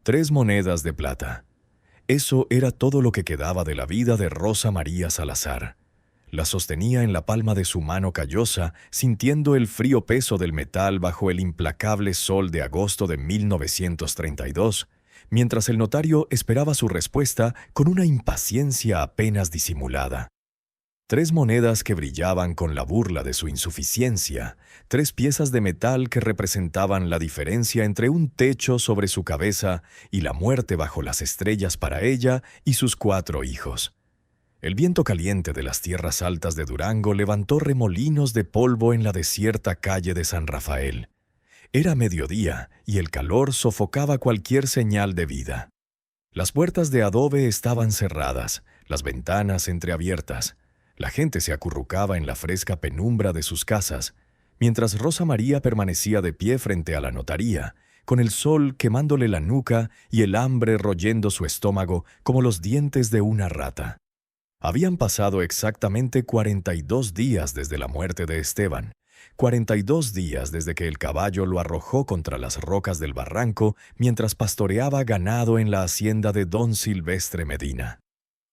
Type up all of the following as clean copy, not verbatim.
3 monedas de plata. Eso era todo lo que quedaba de la vida de Rosa María Salazar. La sostenía en la palma de su mano callosa, sintiendo el frío peso del metal bajo el implacable sol de agosto de 1932, mientras el notario esperaba su respuesta con una impaciencia apenas disimulada. 3 monedas que brillaban con la burla de su insuficiencia, 3 piezas de metal que representaban la diferencia entre un techo sobre su cabeza y la muerte bajo las estrellas para ella y sus 4 hijos. El viento caliente de las tierras altas de Durango levantó remolinos de polvo en la desierta calle de San Rafael. Era mediodía y el calor sofocaba cualquier señal de vida. Las puertas de adobe estaban cerradas, las ventanas entreabiertas. La gente se acurrucaba en la fresca penumbra de sus casas, mientras Rosa María permanecía de pie frente a la notaría, con el sol quemándole la nuca y el hambre royendo su estómago como los dientes de una rata. Habían pasado exactamente 42 días desde la muerte de Esteban, 42 días desde que el caballo lo arrojó contra las rocas del barranco mientras pastoreaba ganado en la hacienda de don Silvestre Medina.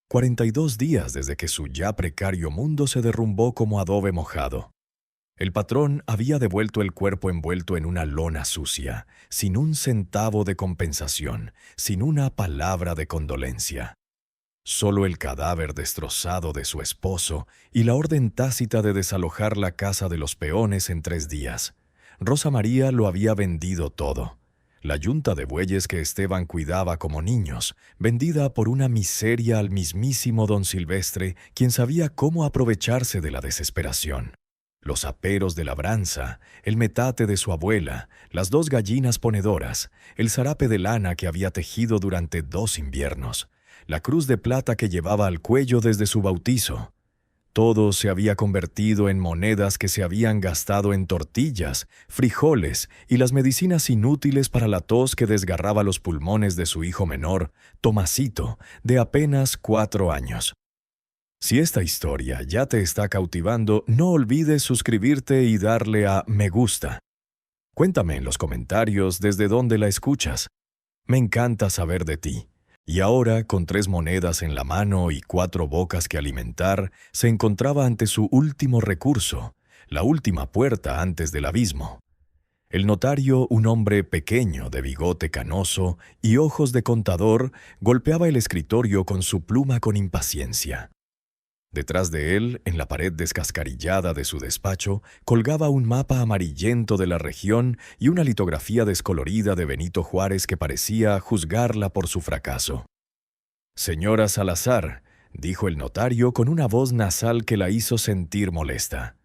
42 días desde que su ya precario mundo se derrumbó como adobe mojado. El patrón había devuelto el cuerpo envuelto en una lona sucia, sin un centavo de compensación, sin una palabra de condolencia. Solo el cadáver destrozado de su esposo y la orden tácita de desalojar la casa de los peones en 3 días. Rosa María lo había vendido todo. La yunta de bueyes que Esteban cuidaba como niños, vendida por una miseria al mismísimo don Silvestre, quien sabía cómo aprovecharse de la desesperación. Los aperos de labranza, el metate de su abuela, las 2 gallinas ponedoras, el zarape de lana que había tejido durante 2 inviernos, la cruz de plata que llevaba al cuello desde su bautizo. Todo se había convertido en monedas que se habían gastado en tortillas, frijoles y las medicinas inútiles para la tos que desgarraba los pulmones de su hijo menor, Tomasito, de apenas 4 años. Si esta historia ya te está cautivando, no olvides suscribirte y darle a me gusta. Cuéntame en los comentarios desde dónde la escuchas. Me encanta saber de ti. Y ahora, con 3 monedas en la mano y 4 bocas que alimentar, se encontraba ante su último recurso, la última puerta antes del abismo. El notario, un hombre pequeño de bigote canoso y ojos de contador, golpeaba el escritorio con su pluma con impaciencia. Detrás de él, en la pared descascarillada de su despacho, colgaba un mapa amarillento de la región y una litografía descolorida de Benito Juárez que parecía juzgarla por su fracaso. «Señora Salazar», dijo el notario con una voz nasal que la hizo sentir molesta.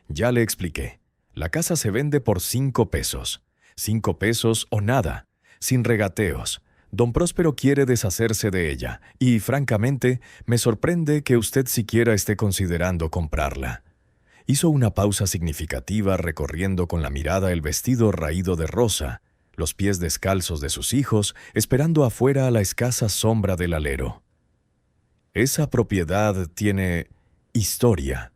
«Ya le expliqué. La casa se vende por 5 pesos. 5 pesos o nada, sin regateos. Don Próspero quiere deshacerse de ella, y, francamente, me sorprende que usted siquiera esté considerando comprarla». Hizo una pausa significativa recorriendo con la mirada el vestido raído de rosa, los pies descalzos de sus hijos, esperando afuera a la escasa sombra del alero. «Esa propiedad tiene historia».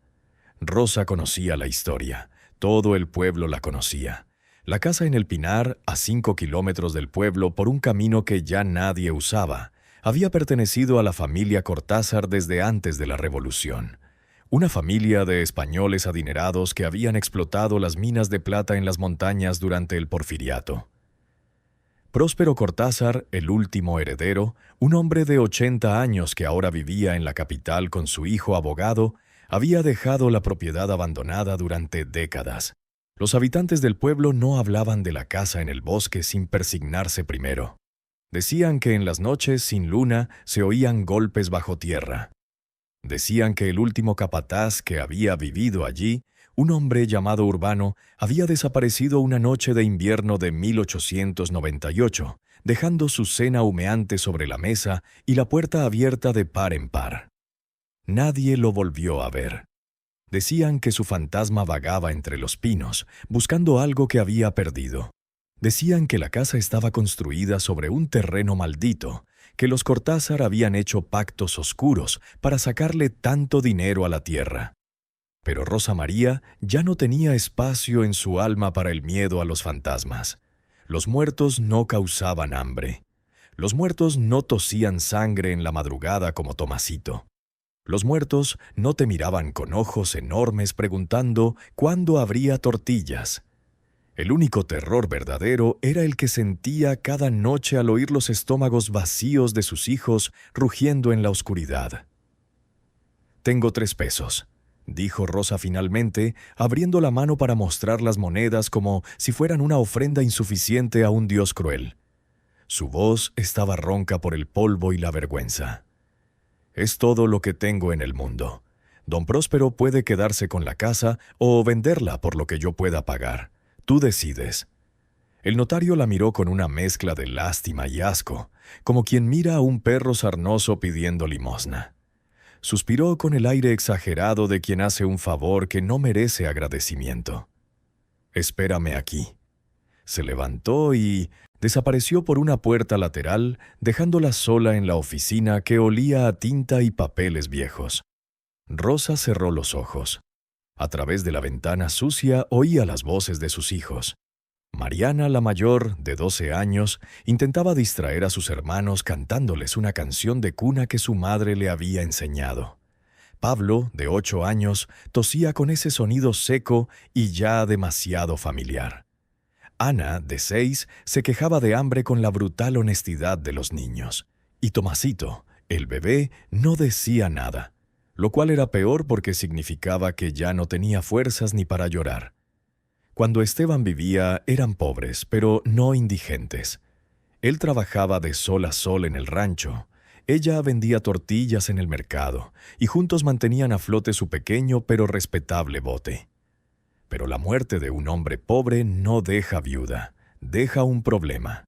Rosa conocía la historia. Todo el pueblo la conocía. La casa en el Pinar, a 5 kilómetros del pueblo por un camino que ya nadie usaba, había pertenecido a la familia Cortázar desde antes de la Revolución. Una familia de españoles adinerados que habían explotado las minas de plata en las montañas durante el Porfiriato. Próspero Cortázar, el último heredero, un hombre de 80 años que ahora vivía en la capital con su hijo abogado, había dejado la propiedad abandonada durante décadas. Los habitantes del pueblo no hablaban de la casa en el bosque sin persignarse primero. Decían que en las noches sin luna se oían golpes bajo tierra. Decían que el último capataz que había vivido allí, un hombre llamado Urbano, había desaparecido una noche de invierno de 1898, dejando su cena humeante sobre la mesa y la puerta abierta de par en par. Nadie lo volvió a ver. Decían que su fantasma vagaba entre los pinos, buscando algo que había perdido. Decían que la casa estaba construida sobre un terreno maldito, que los Cortázar habían hecho pactos oscuros para sacarle tanto dinero a la tierra. Pero Rosa María ya no tenía espacio en su alma para el miedo a los fantasmas. Los muertos no causaban hambre. Los muertos no tosían sangre en la madrugada como Tomasito. Los muertos no te miraban con ojos enormes preguntando cuándo habría tortillas. El único terror verdadero era el que sentía cada noche al oír los estómagos vacíos de sus hijos rugiendo en la oscuridad. «Tengo 3 pesos», dijo Rosa finalmente, abriendo la mano para mostrar las monedas como si fueran una ofrenda insuficiente a un dios cruel. Su voz estaba ronca por el polvo y la vergüenza. «Es todo lo que tengo en el mundo. Don Próspero puede quedarse con la casa o venderla por lo que yo pueda pagar. Tú decides». El notario la miró con una mezcla de lástima y asco, como quien mira a un perro sarnoso pidiendo limosna. Suspiró con el aire exagerado de quien hace un favor que no merece agradecimiento. «Espérame aquí». Se levantó y desapareció por una puerta lateral, dejándola sola en la oficina que olía a tinta y papeles viejos. Rosa cerró los ojos. A través de la ventana sucia oía las voces de sus hijos. Mariana, la mayor, de 12 años, intentaba distraer a sus hermanos cantándoles una canción de cuna que su madre le había enseñado. Pablo, de 8 años, tosía con ese sonido seco y ya demasiado familiar. Ana, de 6, se quejaba de hambre con la brutal honestidad de los niños. Y Tomasito, el bebé, no decía nada, lo cual era peor porque significaba que ya no tenía fuerzas ni para llorar. Cuando Esteban vivía, eran pobres, pero no indigentes. Él trabajaba de sol a sol en el rancho. Ella vendía tortillas en el mercado, y juntos mantenían a flote su pequeño pero respetable bote. Pero la muerte de un hombre pobre no deja viuda, deja un problema.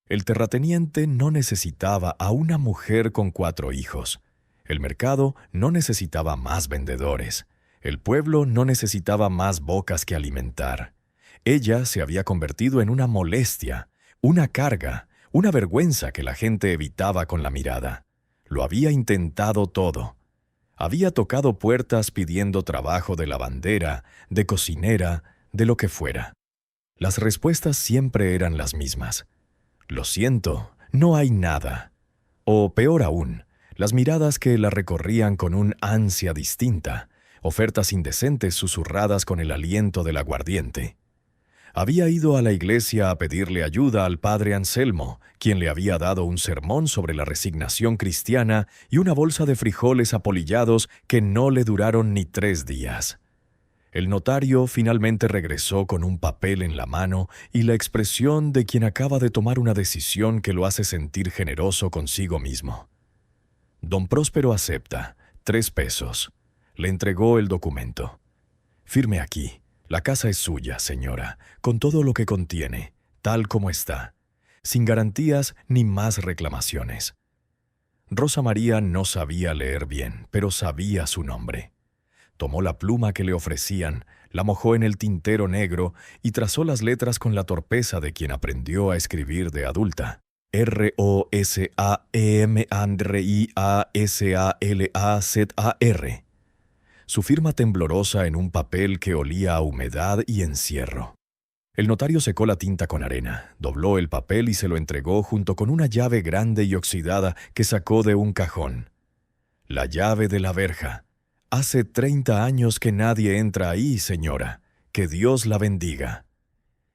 El terrateniente no necesitaba a una mujer con 4 hijos. El mercado no necesitaba más vendedores. El pueblo no necesitaba más bocas que alimentar. Ella se había convertido en una molestia, una carga, una vergüenza que la gente evitaba con la mirada. Lo había intentado todo. Había tocado puertas pidiendo trabajo de lavandera, de cocinera, de lo que fuera. Las respuestas siempre eran las mismas. «Lo siento, no hay nada». O peor aún, las miradas que la recorrían con un ansia distinta, ofertas indecentes susurradas con el aliento del aguardiente. Había ido a la iglesia a pedirle ayuda al padre Anselmo, quien le había dado un sermón sobre la resignación cristiana y una bolsa de frijoles apolillados que no le duraron ni 3 días. El notario finalmente regresó con un papel en la mano y la expresión de quien acaba de tomar una decisión que lo hace sentir generoso consigo mismo. Don Próspero acepta, 3 pesos. Le entregó el documento. «Firme aquí. La casa es suya, señora, con todo lo que contiene, tal como está, sin garantías ni más reclamaciones». Rosa María no sabía leer bien, pero sabía su nombre. Tomó la pluma que le ofrecían, la mojó en el tintero negro y trazó las letras con la torpeza de quien aprendió a escribir de adulta. ROSAEMANDRIASALAZAR. Su firma temblorosa en un papel que olía a humedad y encierro. El notario secó la tinta con arena, dobló el papel y se lo entregó junto con una llave grande y oxidada que sacó de un cajón. «La llave de la verja. Hace 30 años que nadie entra ahí, señora. Que Dios la bendiga».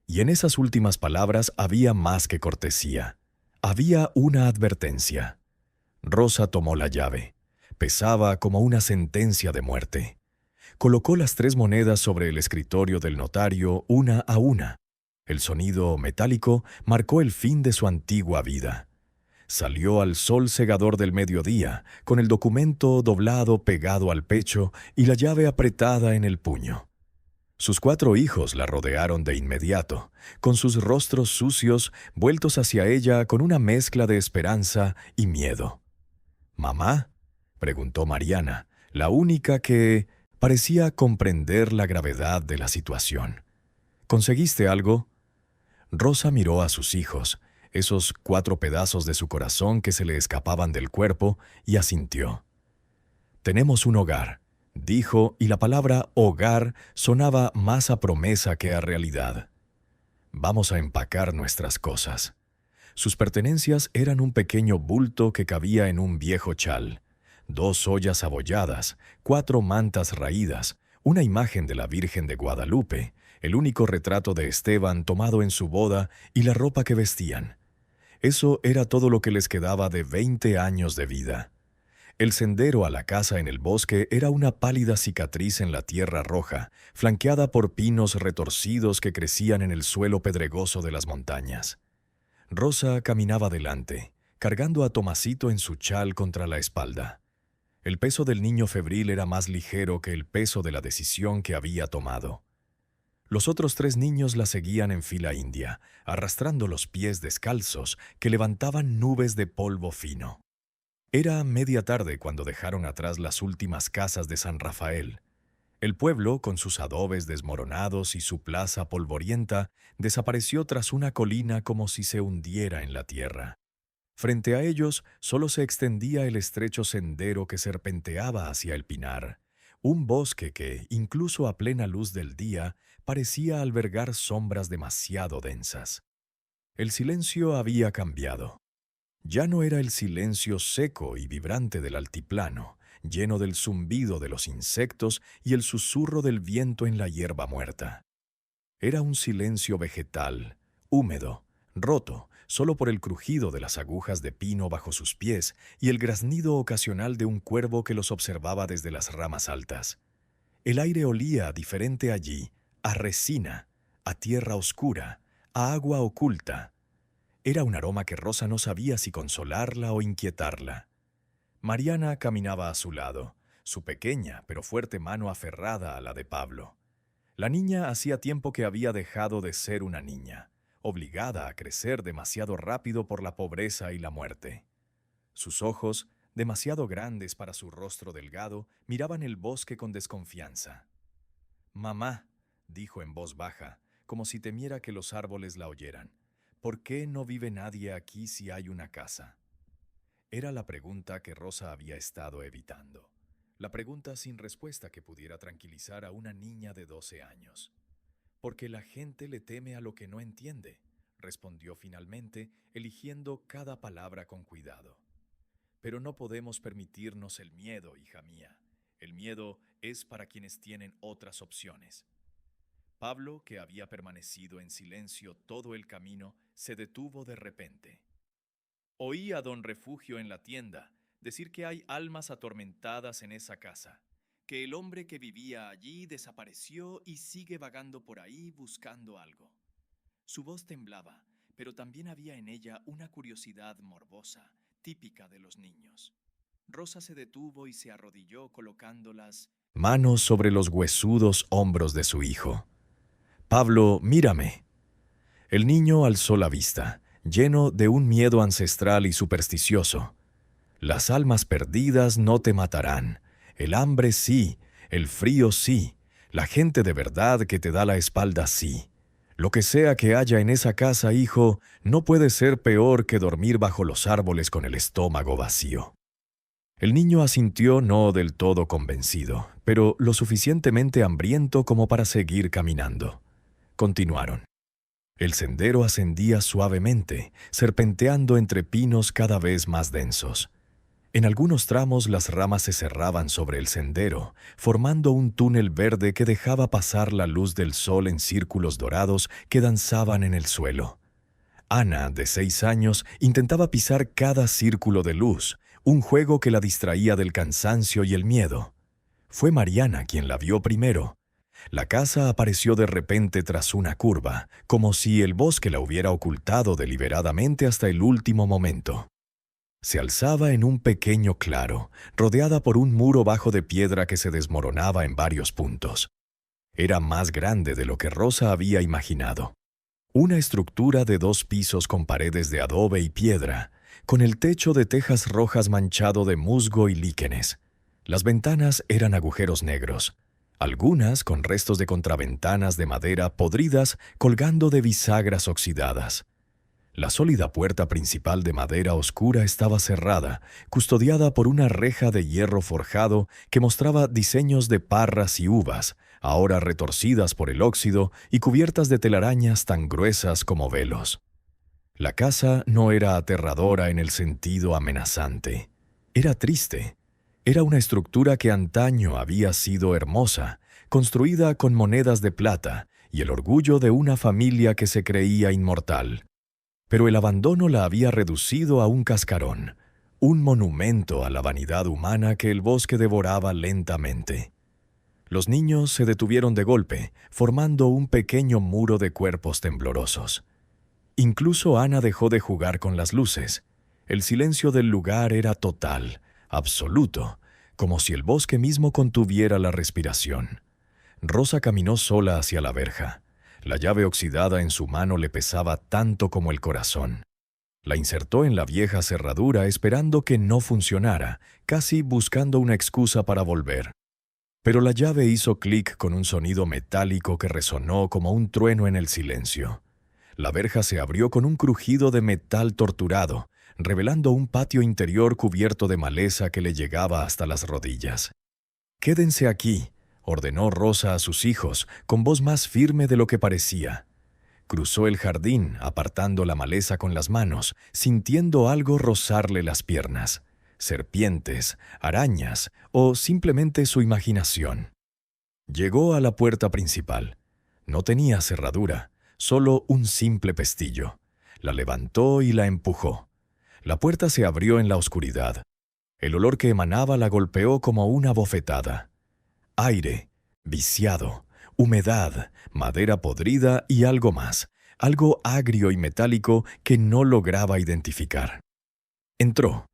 Y en esas últimas palabras había más que cortesía. Había una advertencia. Rosa tomó la llave. Pesaba como una sentencia de muerte. Colocó las 3 monedas sobre el escritorio del notario una a una. El sonido metálico marcó el fin de su antigua vida. Salió al sol cegador del mediodía, con el documento doblado pegado al pecho y la llave apretada en el puño. Sus 4 hijos la rodearon de inmediato, con sus rostros sucios vueltos hacia ella con una mezcla de esperanza y miedo. «¿Mamá?», preguntó Mariana, la única que parecía comprender la gravedad de la situación. «¿Conseguiste algo?». Rosa miró a sus hijos, esos 4 pedazos de su corazón que se le escapaban del cuerpo, y asintió. «Tenemos un hogar», dijo, y la palabra hogar sonaba más a promesa que a realidad. «Vamos a empacar nuestras cosas». Sus pertenencias eran un pequeño bulto que cabía en un viejo chal, 2 ollas abolladas, 4 mantas raídas, una imagen de la Virgen de Guadalupe, el único retrato de Esteban tomado en su boda y la ropa que vestían. Eso era todo lo que les quedaba de 20 años de vida. El sendero a la casa en el bosque era una pálida cicatriz en la tierra roja, flanqueada por pinos retorcidos que crecían en el suelo pedregoso de las montañas. Rosa caminaba delante, cargando a Tomasito en su chal contra la espalda. El peso del niño febril era más ligero que el peso de la decisión que había tomado. Los otros 3 niños la seguían en fila india, arrastrando los pies descalzos que levantaban nubes de polvo fino. Era media tarde cuando dejaron atrás las últimas casas de San Rafael. El pueblo, con sus adobes desmoronados y su plaza polvorienta, desapareció tras una colina como si se hundiera en la tierra. Frente a ellos solo se extendía el estrecho sendero que serpenteaba hacia el pinar, un bosque que, incluso a plena luz del día, parecía albergar sombras demasiado densas. El silencio había cambiado. Ya no era el silencio seco y vibrante del altiplano, lleno del zumbido de los insectos y el susurro del viento en la hierba muerta. Era un silencio vegetal, húmedo, roto, solo por el crujido de las agujas de pino bajo sus pies y el graznido ocasional de un cuervo que los observaba desde las ramas altas. El aire olía diferente allí, a resina, a tierra oscura, a agua oculta. Era un aroma que Rosa no sabía si consolarla o inquietarla. Mariana caminaba a su lado, su pequeña pero fuerte mano aferrada a la de Pablo. La niña hacía tiempo que había dejado de ser una niña, obligada a crecer demasiado rápido por la pobreza y la muerte. Sus ojos, demasiado grandes para su rostro delgado, miraban el bosque con desconfianza. «Mamá», dijo en voz baja, como si temiera que los árboles la oyeran, «¿por qué no vive nadie aquí si hay una casa?». Era la pregunta que Rosa había estado evitando, la pregunta sin respuesta que pudiera tranquilizar a una niña de 12 años. «Porque la gente le teme a lo que no entiende», respondió finalmente, eligiendo cada palabra con cuidado. «Pero no podemos permitirnos el miedo, hija mía. El miedo es para quienes tienen otras opciones». Pablo, que había permanecido en silencio todo el camino, se detuvo de repente. «Oí a don Refugio en la tienda decir que hay almas atormentadas en esa casa, que el hombre que vivía allí desapareció y sigue vagando por ahí buscando algo». Su voz temblaba, pero también había en ella una curiosidad morbosa, típica de los niños. Rosa se detuvo y se arrodilló colocando las manos sobre los huesudos hombros de su hijo. «Pablo, mírame». El niño alzó la vista, lleno de un miedo ancestral y supersticioso. «Las almas perdidas no te matarán. El hambre sí, el frío sí, la gente de verdad que te da la espalda sí. Lo que sea que haya en esa casa, hijo, no puede ser peor que dormir bajo los árboles con el estómago vacío». El niño asintió no del todo convencido, pero lo suficientemente hambriento como para seguir caminando. Continuaron. El sendero ascendía suavemente, serpenteando entre pinos cada vez más densos. En algunos tramos las ramas se cerraban sobre el sendero, formando un túnel verde que dejaba pasar la luz del sol en círculos dorados que danzaban en el suelo. Ana, de 6 años, intentaba pisar cada círculo de luz, un juego que la distraía del cansancio y el miedo. Fue Mariana quien la vio primero. La casa apareció de repente tras una curva, como si el bosque la hubiera ocultado deliberadamente hasta el último momento. Se alzaba en un pequeño claro, rodeada por un muro bajo de piedra que se desmoronaba en varios puntos. Era más grande de lo que Rosa había imaginado. Una estructura de 2 pisos con paredes de adobe y piedra, con el techo de tejas rojas manchado de musgo y líquenes. Las ventanas eran agujeros negros, algunas con restos de contraventanas de madera podridas colgando de bisagras oxidadas. La sólida puerta principal de madera oscura estaba cerrada, custodiada por una reja de hierro forjado que mostraba diseños de parras y uvas, ahora retorcidas por el óxido y cubiertas de telarañas tan gruesas como velos. La casa no era aterradora en el sentido amenazante. Era triste. Era una estructura que antaño había sido hermosa, construida con monedas de plata y el orgullo de una familia que se creía inmortal. Pero el abandono la había reducido a un cascarón, un monumento a la vanidad humana que el bosque devoraba lentamente. Los niños se detuvieron de golpe, formando un pequeño muro de cuerpos temblorosos. Incluso Ana dejó de jugar con las luces. El silencio del lugar era total, absoluto, como si el bosque mismo contuviera la respiración. Rosa caminó sola hacia la verja. La llave oxidada en su mano le pesaba tanto como el corazón. La insertó en la vieja cerradura esperando que no funcionara, casi buscando una excusa para volver. Pero la llave hizo clic con un sonido metálico que resonó como un trueno en el silencio. La verja se abrió con un crujido de metal torturado, revelando un patio interior cubierto de maleza que le llegaba hasta las rodillas. «Quédense aquí», ordenó Rosa a sus hijos, con voz más firme de lo que parecía. Cruzó el jardín, apartando la maleza con las manos, sintiendo algo rozarle las piernas. Serpientes, arañas o simplemente su imaginación. Llegó a la puerta principal. No tenía cerradura, solo un simple pestillo. La levantó y la empujó. La puerta se abrió en la oscuridad. El olor que emanaba la golpeó como una bofetada. Aire, viciado, humedad, madera podrida y algo más, algo agrio y metálico que no lograba identificar. Entró.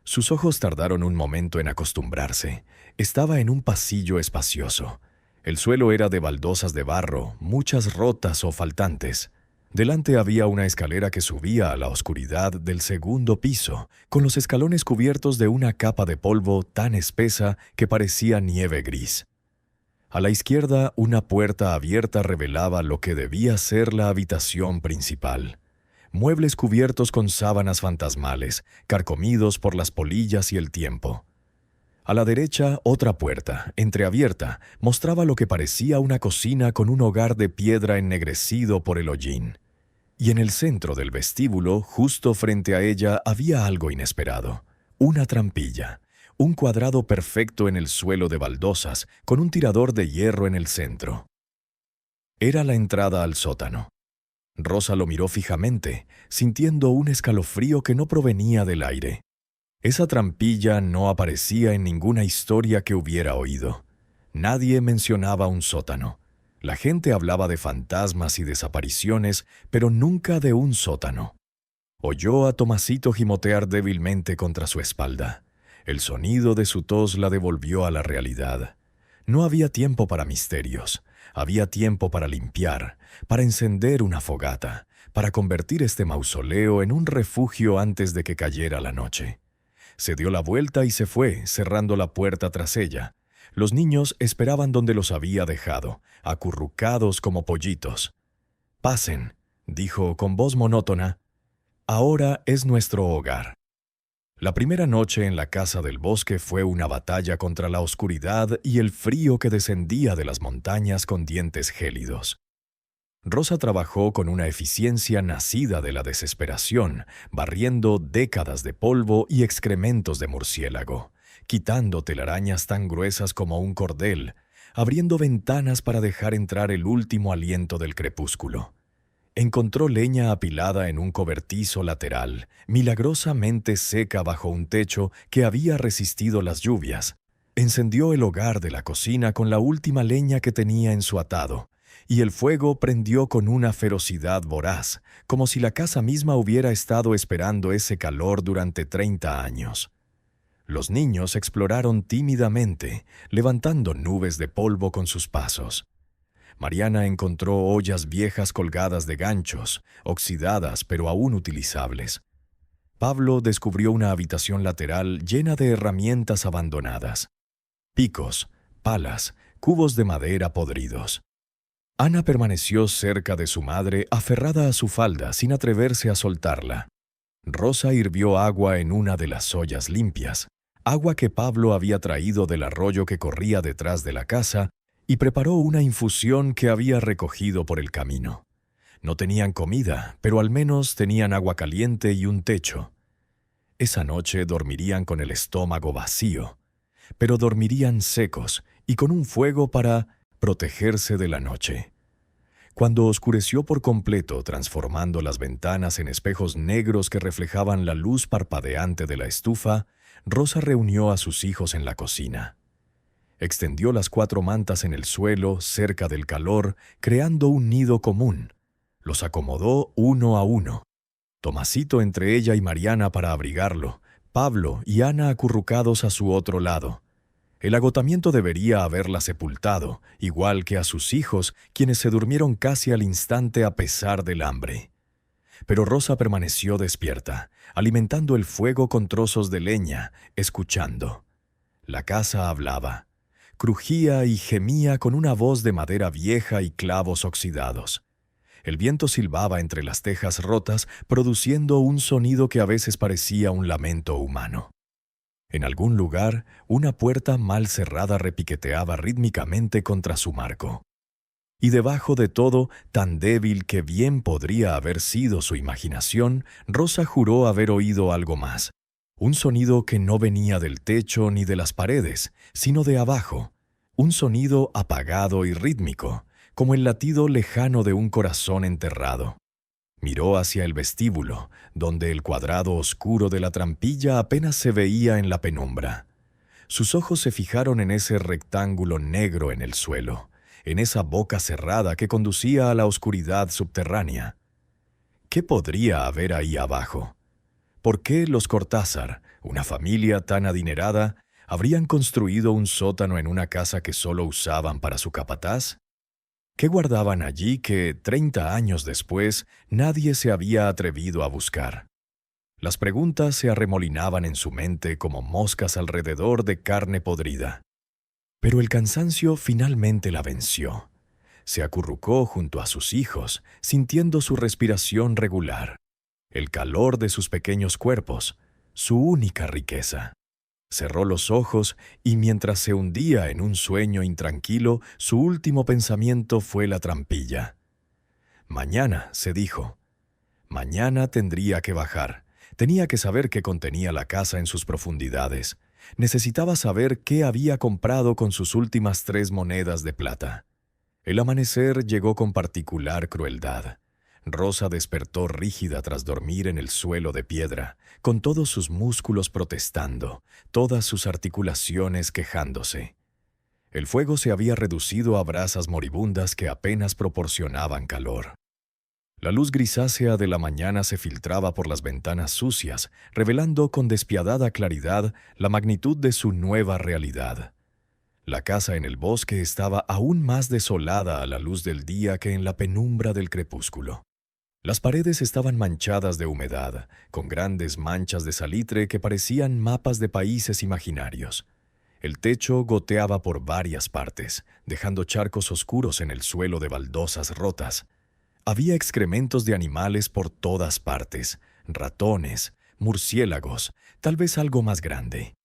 Sus ojos tardaron un momento en acostumbrarse. Estaba en un pasillo espacioso. El suelo era de baldosas de barro, muchas rotas o faltantes. Delante había una escalera que subía a la oscuridad del segundo piso, con los escalones cubiertos de una capa de polvo tan espesa que parecía nieve gris. A la izquierda, una puerta abierta revelaba lo que debía ser la habitación principal. Muebles cubiertos con sábanas fantasmales, carcomidos por las polillas y el tiempo. A la derecha, otra puerta, entreabierta, mostraba lo que parecía una cocina con un hogar de piedra ennegrecido por el hollín. Y en el centro del vestíbulo, justo frente a ella, había algo inesperado. Una trampilla. Un cuadrado perfecto en el suelo de baldosas, con un tirador de hierro en el centro. Era la entrada al sótano. Rosa lo miró fijamente, sintiendo un escalofrío que no provenía del aire. Esa trampilla no aparecía en ninguna historia que hubiera oído. Nadie mencionaba un sótano. La gente hablaba de fantasmas y desapariciones, pero nunca de un sótano. Oyó a Tomasito gimotear débilmente contra su espalda. El sonido de su tos la devolvió a la realidad. No había tiempo para misterios. Había tiempo para limpiar, para encender una fogata, para convertir este mausoleo en un refugio antes de que cayera la noche. Se dio la vuelta y se fue, cerrando la puerta tras ella. Los niños esperaban donde los había dejado, acurrucados como pollitos. «Pasen», dijo con voz monótona. «Ahora es nuestro hogar». La primera noche en la casa del bosque fue una batalla contra la oscuridad y el frío que descendía de las montañas con dientes gélidos. Rosa trabajó con una eficiencia nacida de la desesperación, barriendo décadas de polvo y excrementos de murciélago, quitando telarañas tan gruesas como un cordel, abriendo ventanas para dejar entrar el último aliento del crepúsculo. Encontró leña apilada en un cobertizo lateral, milagrosamente seca bajo un techo que había resistido las lluvias. Encendió el hogar de la cocina con la última leña que tenía en su atado, y el fuego prendió con una ferocidad voraz, como si la casa misma hubiera estado esperando ese calor durante 30 años. Los niños exploraron tímidamente, levantando nubes de polvo con sus pasos. Mariana encontró ollas viejas colgadas de ganchos, oxidadas pero aún utilizables. Pablo descubrió una habitación lateral llena de herramientas abandonadas. Picos, palas, cubos de madera podridos. Ana permaneció cerca de su madre, aferrada a su falda, sin atreverse a soltarla. Rosa hirvió agua en una de las ollas limpias, agua que Pablo había traído del arroyo que corría detrás de la casa, y preparó una infusión que había recogido por el camino. No tenían comida, pero al menos tenían agua caliente y un techo. Esa noche dormirían con el estómago vacío, pero dormirían secos y con un fuego para protegerse de la noche. Cuando oscureció por completo, transformando las ventanas en espejos negros que reflejaban la luz parpadeante de la estufa, Rosa reunió a sus hijos en la cocina. Extendió las 4 mantas en el suelo, cerca del calor, creando un nido común. Los acomodó uno a uno. Tomasito entre ella y Mariana para abrigarlo, Pablo y Ana acurrucados a su otro lado. El agotamiento debería haberla sepultado, igual que a sus hijos, quienes se durmieron casi al instante a pesar del hambre. Pero Rosa permaneció despierta, alimentando el fuego con trozos de leña, escuchando. La casa hablaba. Crujía y gemía con una voz de madera vieja y clavos oxidados. El viento silbaba entre las tejas rotas, produciendo un sonido que a veces parecía un lamento humano. En algún lugar, una puerta mal cerrada repiqueteaba rítmicamente contra su marco. Y debajo de todo, tan débil que bien podría haber sido su imaginación, Rosa juró haber oído algo más. Un sonido que no venía del techo ni de las paredes, sino de abajo. Un sonido apagado y rítmico, como el latido lejano de un corazón enterrado. Miró hacia el vestíbulo, donde el cuadrado oscuro de la trampilla apenas se veía en la penumbra. Sus ojos se fijaron en ese rectángulo negro en el suelo, en esa boca cerrada que conducía a la oscuridad subterránea. ¿Qué podría haber ahí abajo? ¿Por qué los Cortázar, una familia tan adinerada, habrían construido un sótano en una casa que solo usaban para su capataz? ¿Qué guardaban allí que, 30 años después, nadie se había atrevido a buscar? Las preguntas se arremolinaban en su mente como moscas alrededor de carne podrida. Pero el cansancio finalmente la venció. Se acurrucó junto a sus hijos, sintiendo su respiración regular, el calor de sus pequeños cuerpos, su única riqueza. Cerró los ojos y mientras se hundía en un sueño intranquilo, su último pensamiento fue la trampilla. Mañana, se dijo. Mañana tendría que bajar. Tenía que saber qué contenía la casa en sus profundidades. Necesitaba saber qué había comprado con sus últimas 3 monedas de plata. El amanecer llegó con particular crueldad. Rosa despertó rígida tras dormir en el suelo de piedra, con todos sus músculos protestando, todas sus articulaciones quejándose. El fuego se había reducido a brasas moribundas que apenas proporcionaban calor. La luz grisácea de la mañana se filtraba por las ventanas sucias, revelando con despiadada claridad la magnitud de su nueva realidad. La casa en el bosque estaba aún más desolada a la luz del día que en la penumbra del crepúsculo. Las paredes estaban manchadas de humedad, con grandes manchas de salitre que parecían mapas de países imaginarios. El techo goteaba por varias partes, dejando charcos oscuros en el suelo de baldosas rotas. Había excrementos de animales por todas partes, ratones, murciélagos, tal vez algo más grande.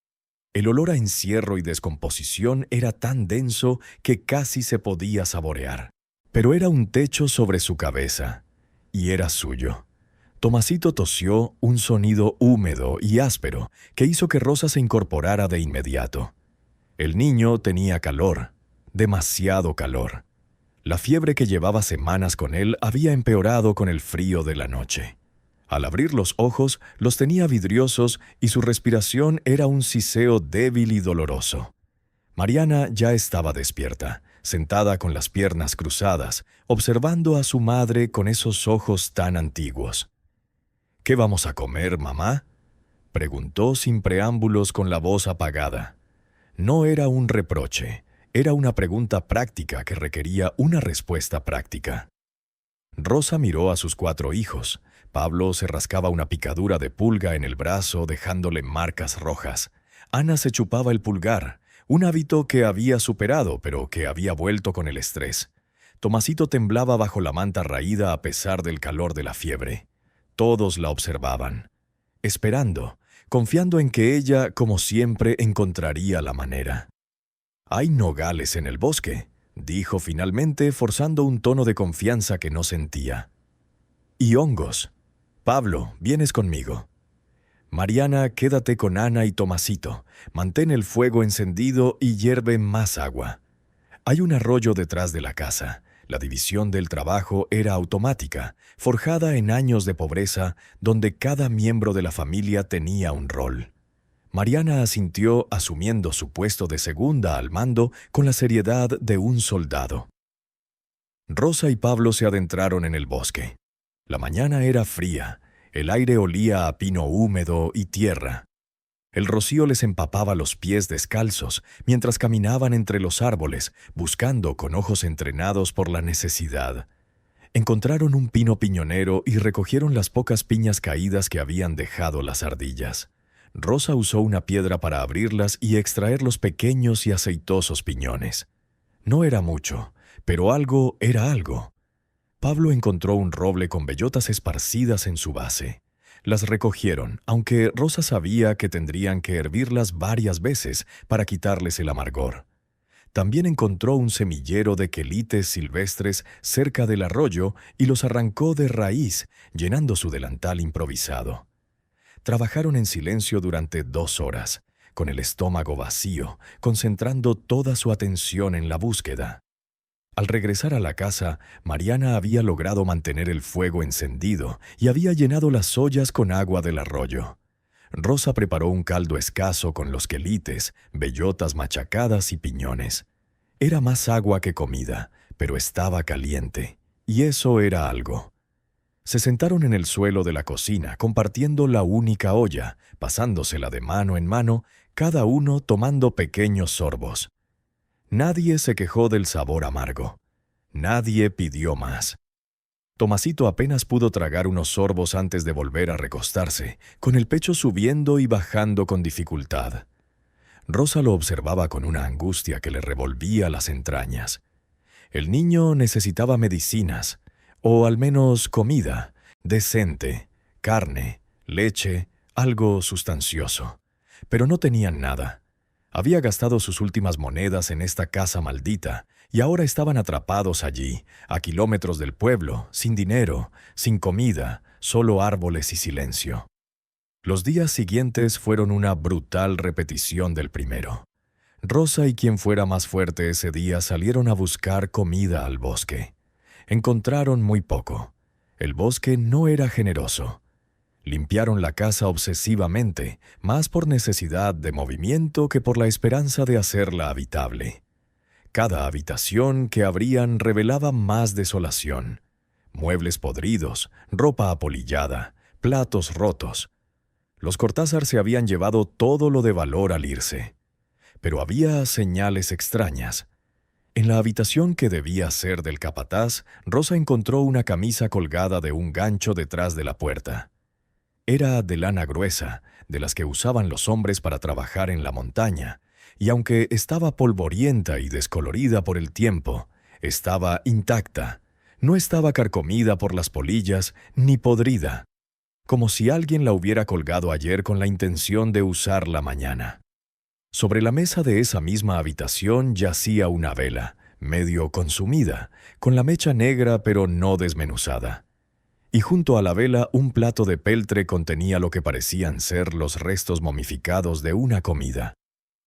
El olor a encierro y descomposición era tan denso que casi se podía saborear. Pero era un techo sobre su cabeza. Y era suyo. Tomasito tosió un sonido húmedo y áspero que hizo que Rosa se incorporara de inmediato. El niño tenía calor, demasiado calor. La fiebre que llevaba semanas con él había empeorado con el frío de la noche. Al abrir los ojos, los tenía vidriosos y su respiración era un siseo débil y doloroso. Mariana ya estaba despierta, sentada con las piernas cruzadas, observando a su madre con esos ojos tan antiguos. «¿Qué vamos a comer, mamá?», preguntó sin preámbulos con la voz apagada. No era un reproche, era una pregunta práctica que requería una respuesta práctica. Rosa miró a sus 4 hijos. Pablo se rascaba una picadura de pulga en el brazo, dejándole marcas rojas. Ana se chupaba el pulgar, un hábito que había superado, pero que había vuelto con el estrés. Tomasito temblaba bajo la manta raída a pesar del calor de la fiebre. Todos la observaban, esperando, confiando en que ella, como siempre, encontraría la manera. «Hay nogales en el bosque», dijo finalmente, forzando un tono de confianza que no sentía. y hongos. Pablo, vienes conmigo. Mariana, quédate con Ana y Tomasito. Mantén el fuego encendido y hierve más agua. Hay un arroyo detrás de la casa. La división del trabajo era automática, forjada en años de pobreza, donde cada miembro de la familia tenía un rol. Mariana asintió asumiendo su puesto de segunda al mando con la seriedad de un soldado. Rosa y Pablo se adentraron en el bosque. La mañana era fría, el aire olía a pino húmedo y tierra. El rocío les empapaba los pies descalzos mientras caminaban entre los árboles, buscando con ojos entrenados por la necesidad. Encontraron un pino piñonero y recogieron las pocas piñas caídas que habían dejado las ardillas. Rosa usó una piedra para abrirlas y extraer los pequeños y aceitosos piñones. No era mucho, pero algo era algo. Pablo encontró un roble con bellotas esparcidas en su base. Las recogieron, aunque Rosa sabía que tendrían que hervirlas varias veces para quitarles el amargor. También encontró un semillero de quelites silvestres cerca del arroyo y los arrancó de raíz, llenando su delantal improvisado. Trabajaron en silencio durante 2 horas, con el estómago vacío, concentrando toda su atención en la búsqueda. Al regresar a la casa, Mariana había logrado mantener el fuego encendido y había llenado las ollas con agua del arroyo. Rosa preparó un caldo escaso con los quelites, bellotas machacadas y piñones. Era más agua que comida, pero estaba caliente, y eso era algo. Se sentaron en el suelo de la cocina, compartiendo la única olla, pasándosela de mano en mano, cada uno tomando pequeños sorbos. Nadie se quejó del sabor amargo. Nadie pidió más. Tomasito apenas pudo tragar unos sorbos antes de volver a recostarse, con el pecho subiendo y bajando con dificultad. Rosa lo observaba con una angustia que le revolvía las entrañas. El niño necesitaba medicinas, o al menos comida, decente, carne, leche, algo sustancioso. Pero no tenían nada. Había gastado sus últimas monedas en esta casa maldita, y ahora estaban atrapados allí, a kilómetros del pueblo, sin dinero, sin comida, solo árboles y silencio. Los días siguientes fueron una brutal repetición del primero. Rosa y quien fuera más fuerte ese día salieron a buscar comida al bosque. Encontraron muy poco. El bosque no era generoso. Limpiaron la casa obsesivamente, más por necesidad de movimiento que por la esperanza de hacerla habitable. Cada habitación que abrían revelaba más desolación. Muebles podridos, ropa apolillada, platos rotos. Los Cortázar se habían llevado todo lo de valor al irse. Pero había señales extrañas. En la habitación que debía ser del capataz, Rosa encontró una camisa colgada de un gancho detrás de la puerta. Era de lana gruesa, de las que usaban los hombres para trabajar en la montaña, y aunque estaba polvorienta y descolorida por el tiempo, estaba intacta. No estaba carcomida por las polillas ni podrida, como si alguien la hubiera colgado ayer con la intención de usarla mañana. Sobre la mesa de esa misma habitación yacía una vela, medio consumida, con la mecha negra pero no desmenuzada. Y junto a la vela un plato de peltre contenía lo que parecían ser los restos momificados de una comida.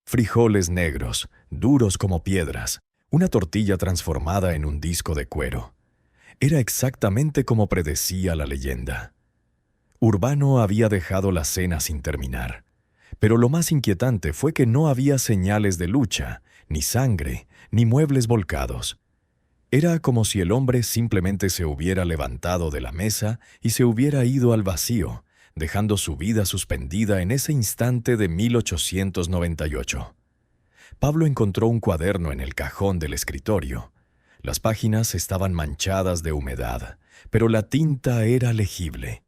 Frijoles negros, duros como piedras, una tortilla transformada en un disco de cuero. Era exactamente como predecía la leyenda. Urbano había dejado la cena sin terminar. Pero lo más inquietante fue que no había señales de lucha, ni sangre, ni muebles volcados. Era como si el hombre simplemente se hubiera levantado de la mesa y se hubiera ido al vacío, dejando su vida suspendida en ese instante de 1898. Pablo encontró un cuaderno en el cajón del escritorio. Las páginas estaban manchadas de humedad, pero la tinta era legible.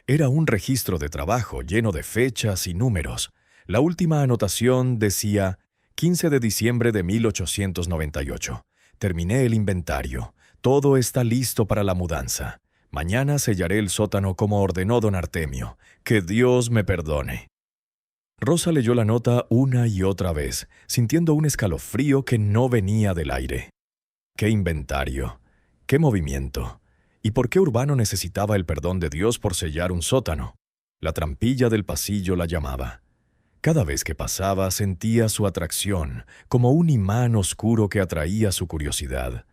Era un registro de trabajo lleno de fechas y números. La última anotación decía 15 de diciembre de 1898. Terminé el inventario. Todo está listo para la mudanza. Mañana sellaré el sótano como ordenó don Artemio. Que Dios me perdone. Rosa leyó la nota una y otra vez, sintiendo un escalofrío que no venía del aire. ¡Qué inventario! ¡Qué movimiento! ¿Y por qué Urbano necesitaba el perdón de Dios por sellar un sótano? La trampilla del pasillo la llamaba. Cada vez que pasaba sentía su atracción, como un imán oscuro que atraía su curiosidad.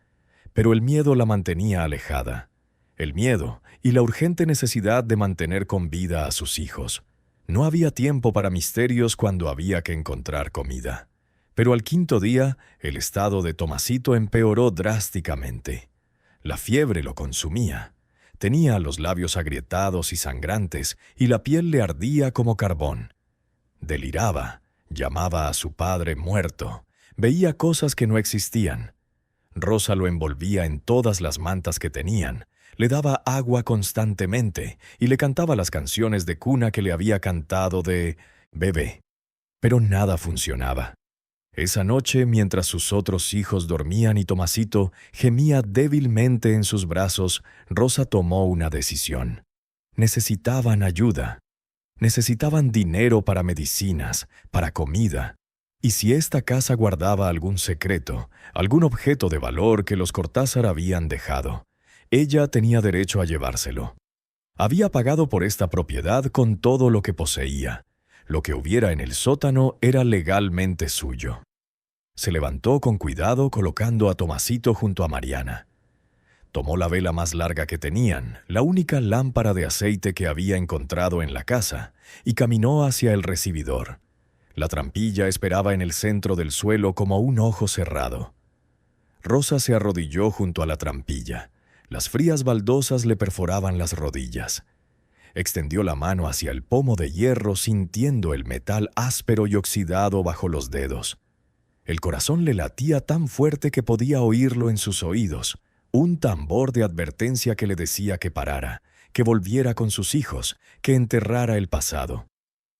Pero el miedo la mantenía alejada. El miedo y la urgente necesidad de mantener con vida a sus hijos. No había tiempo para misterios cuando había que encontrar comida. Pero al quinto día, el estado de Tomasito empeoró drásticamente. La fiebre lo consumía. Tenía los labios agrietados y sangrantes, y la piel le ardía como carbón. Deliraba, llamaba a su padre muerto, veía cosas que no existían. Rosa lo envolvía en todas las mantas que tenían, le daba agua constantemente y le cantaba las canciones de cuna que le había cantado de bebé. Pero nada funcionaba. Esa noche, mientras sus otros hijos dormían y Tomasito gemía débilmente en sus brazos, Rosa tomó una decisión. Necesitaban ayuda. Necesitaban dinero para medicinas, para comida. Y si esta casa guardaba algún secreto, algún objeto de valor que los Cortázar habían dejado, ella tenía derecho a llevárselo. Había pagado por esta propiedad con todo lo que poseía. Lo que hubiera en el sótano era legalmente suyo. Se levantó con cuidado colocando a Tomasito junto a Mariana. Tomó la vela más larga que tenían, la única lámpara de aceite que había encontrado en la casa, y caminó hacia el recibidor. La trampilla esperaba en el centro del suelo como un ojo cerrado. Rosa se arrodilló junto a la trampilla. Las frías baldosas le perforaban las rodillas. Extendió la mano hacia el pomo de hierro sintiendo el metal áspero y oxidado bajo los dedos. El corazón le latía tan fuerte que podía oírlo en sus oídos, un tambor de advertencia que le decía que parara, que volviera con sus hijos, que enterrara el pasado.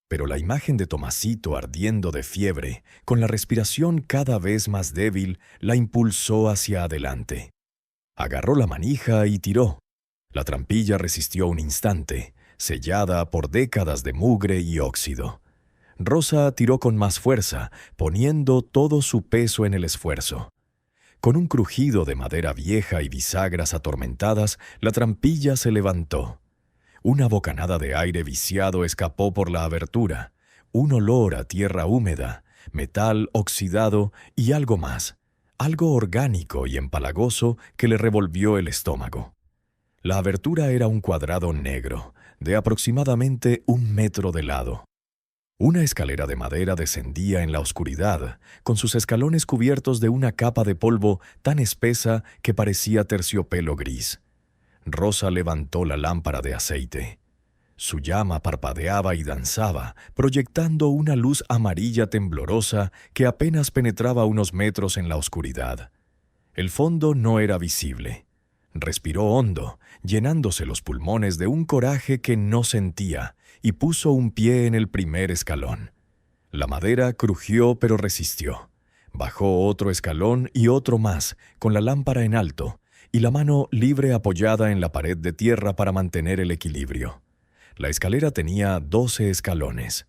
Pero la imagen de Tomasito ardiendo de fiebre, con la respiración cada vez más débil, la impulsó hacia adelante. Agarró la manija y tiró. La trampilla resistió un instante, sellada por décadas de mugre y óxido. Rosa tiró con más fuerza, poniendo todo su peso en el esfuerzo. Con un crujido de madera vieja y bisagras atormentadas, la trampilla se levantó. Una bocanada de aire viciado escapó por la abertura, un olor a tierra húmeda, metal oxidado y algo más, algo orgánico y empalagoso que le revolvió el estómago. La abertura era un cuadrado negro, de aproximadamente 1 metro de lado. Una escalera de madera descendía en la oscuridad, con sus escalones cubiertos de una capa de polvo tan espesa que parecía terciopelo gris. Rosa levantó la lámpara de aceite. Su llama parpadeaba y danzaba, proyectando una luz amarilla temblorosa que apenas penetraba unos metros en la oscuridad. El fondo no era visible. Respiró hondo, llenándose los pulmones de un coraje que no sentía, y puso un pie en el primer escalón. La madera crujió pero resistió. Bajó otro escalón y otro más, con la lámpara en alto, y la mano libre apoyada en la pared de tierra para mantener el equilibrio. La escalera tenía 12 escalones.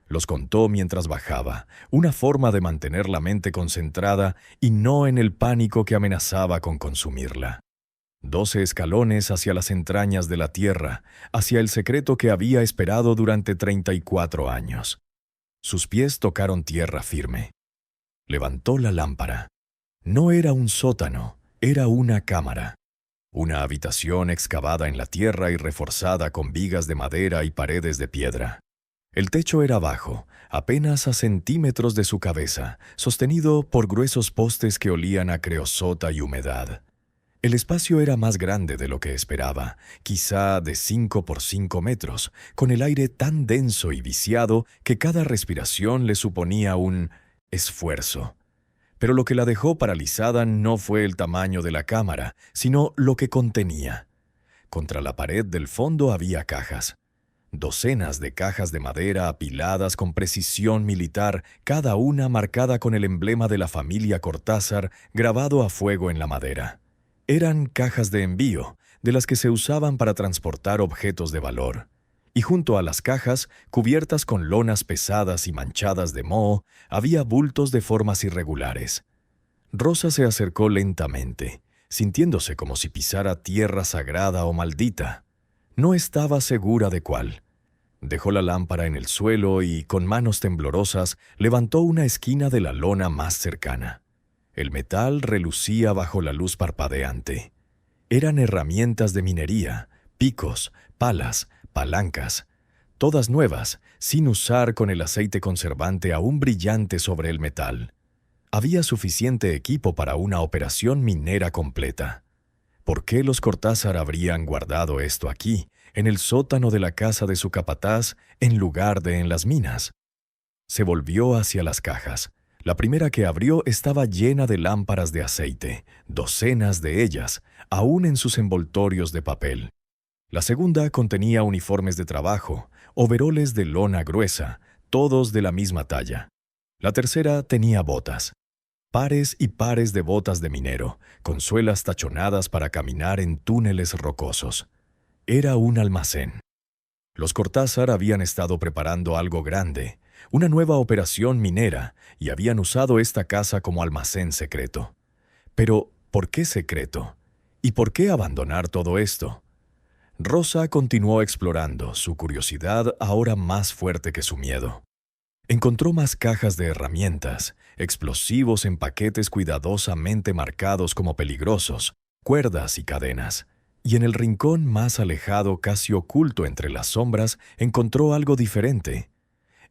Los contó mientras bajaba, una forma de mantener la mente concentrada y no en el pánico que amenazaba con consumirla. 12 escalones hacia las entrañas de la tierra, hacia el secreto que había esperado durante 34 años. Sus pies tocaron tierra firme. Levantó la lámpara. No era un sótano, era una cámara. Una habitación excavada en la tierra y reforzada con vigas de madera y paredes de piedra. El techo era bajo, apenas a centímetros de su cabeza, sostenido por gruesos postes que olían a creosota y humedad. El espacio era más grande de lo que esperaba, quizá de 5 por 5 metros, con el aire tan denso y viciado que cada respiración le suponía un esfuerzo. Pero lo que la dejó paralizada no fue el tamaño de la cámara, sino lo que contenía. Contra la pared del fondo había cajas. Docenas de cajas de madera apiladas con precisión militar, cada una marcada con el emblema de la familia Cortázar grabado a fuego en la madera. Eran cajas de envío, de las que se usaban para transportar objetos de valor. Y junto a las cajas, cubiertas con lonas pesadas y manchadas de moho, había bultos de formas irregulares. Rosa se acercó lentamente. sintiéndose como si pisara tierra sagrada o maldita. No estaba segura de cuál. Dejó la lámpara en el suelo y, con manos temblorosas, levantó una esquina de la lona más cercana. El metal relucía bajo la luz parpadeante. Eran herramientas de minería, picos, palas, palancas, todas nuevas, sin usar, con el aceite conservante aún brillante sobre el metal. Había suficiente equipo para una operación minera completa. ¿Por qué los Cortázar habrían guardado esto aquí, en el sótano de la casa de su capataz, en lugar de en las minas? Se volvió hacia las cajas. La primera que abrió estaba llena de lámparas de aceite, docenas de ellas, aún en sus envoltorios de papel. La segunda contenía uniformes de trabajo, overoles de lona gruesa, todos de la misma talla. La tercera tenía botas. Pares y pares de botas de minero, con suelas tachonadas para caminar en túneles rocosos. Era un almacén. Los Cortázar habían estado preparando algo grande, una nueva operación minera, y habían usado esta casa como almacén secreto. Pero, ¿por qué secreto? ¿Y por qué abandonar todo esto? Rosa continuó explorando, su curiosidad ahora más fuerte que su miedo. Encontró más cajas de herramientas, explosivos en paquetes cuidadosamente marcados como peligrosos, cuerdas y cadenas. Y en el rincón más alejado, casi oculto entre las sombras, encontró algo diferente.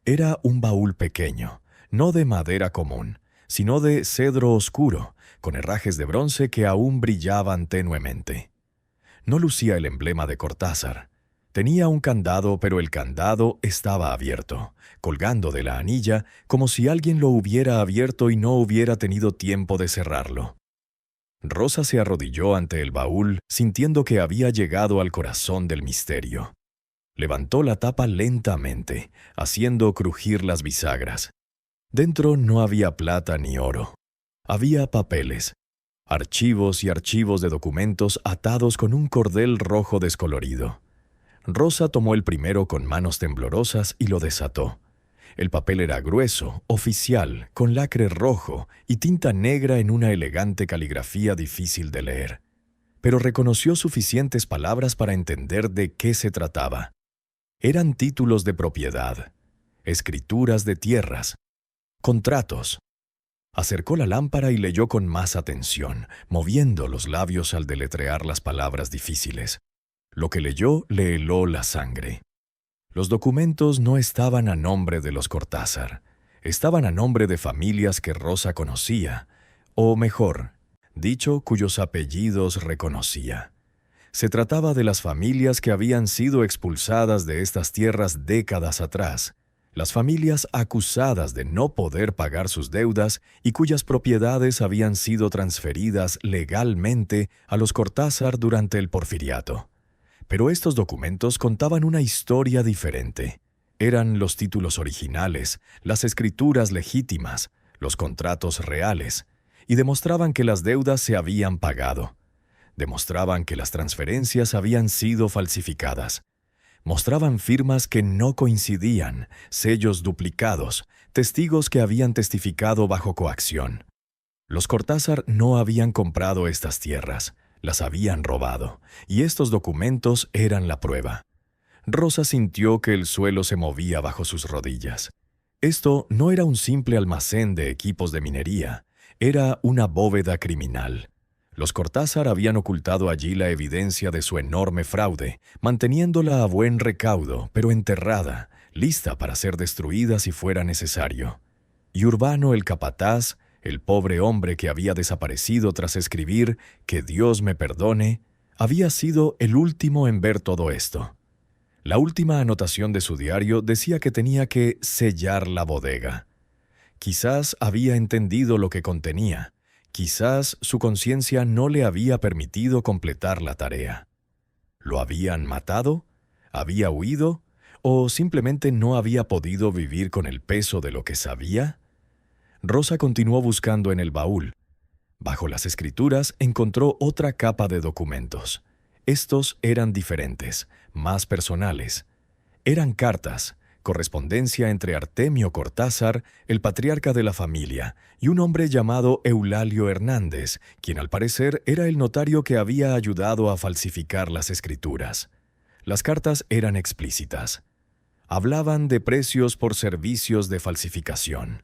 Era un baúl pequeño, no de madera común, sino de cedro oscuro, con herrajes de bronce que aún brillaban tenuemente. No lucía el emblema de Cortázar. Tenía un candado, pero el candado estaba abierto, colgando de la anilla, como si alguien lo hubiera abierto y no hubiera tenido tiempo de cerrarlo. Rosa se arrodilló ante el baúl, sintiendo que había llegado al corazón del misterio. Levantó la tapa lentamente, haciendo crujir las bisagras. Dentro no había plata ni oro. Había papeles, archivos y archivos de documentos atados con un cordel rojo descolorido. Rosa tomó el primero con manos temblorosas y lo desató. El papel era grueso, oficial, con lacre rojo y tinta negra en una elegante caligrafía difícil de leer. Pero reconoció suficientes palabras para entender de qué se trataba. Eran títulos de propiedad, escrituras de tierras, contratos. Acercó la lámpara y leyó con más atención, moviendo los labios al deletrear las palabras difíciles. Lo que leyó le heló la sangre. Los documentos no estaban a nombre de los Cortázar, estaban a nombre de familias que Rosa conocía, o mejor, dicho, cuyos apellidos reconocía. Se trataba de las familias que habían sido expulsadas de estas tierras décadas atrás, las familias acusadas de no poder pagar sus deudas y cuyas propiedades habían sido transferidas legalmente a los Cortázar durante el Porfiriato. Pero estos documentos contaban una historia diferente. Eran los títulos originales, las escrituras legítimas, los contratos reales, y demostraban que las deudas se habían pagado. Demostraban que las transferencias habían sido falsificadas. Mostraban firmas que no coincidían, sellos duplicados, testigos que habían testificado bajo coacción. Los Cortázar no habían comprado estas tierras, las habían robado, y estos documentos eran la prueba. Rosa sintió que el suelo se movía bajo sus rodillas. Esto no era un simple almacén de equipos de minería, era una bóveda criminal. Los Cortázar habían ocultado allí la evidencia de su enorme fraude, manteniéndola a buen recaudo, pero enterrada, lista para ser destruida si fuera necesario. Y Urbano el capataz, el pobre hombre que había desaparecido tras escribir «Que Dios me perdone», había sido el último en ver todo esto. La última anotación de su diario decía que tenía que sellar la bodega. Quizás había entendido lo que contenía. Quizás su conciencia no le había permitido completar la tarea. ¿Lo habían matado? ¿Había huido? ¿O simplemente no había podido vivir con el peso de lo que sabía? Rosa continuó buscando en el baúl. Bajo las escrituras encontró otra capa de documentos. Estos eran diferentes, más personales. Eran cartas, correspondencia entre Artemio Cortázar, el patriarca de la familia, y un hombre llamado Eulalio Hernández, quien al parecer era el notario que había ayudado a falsificar las escrituras. Las cartas eran explícitas. Hablaban de precios por servicios de falsificación.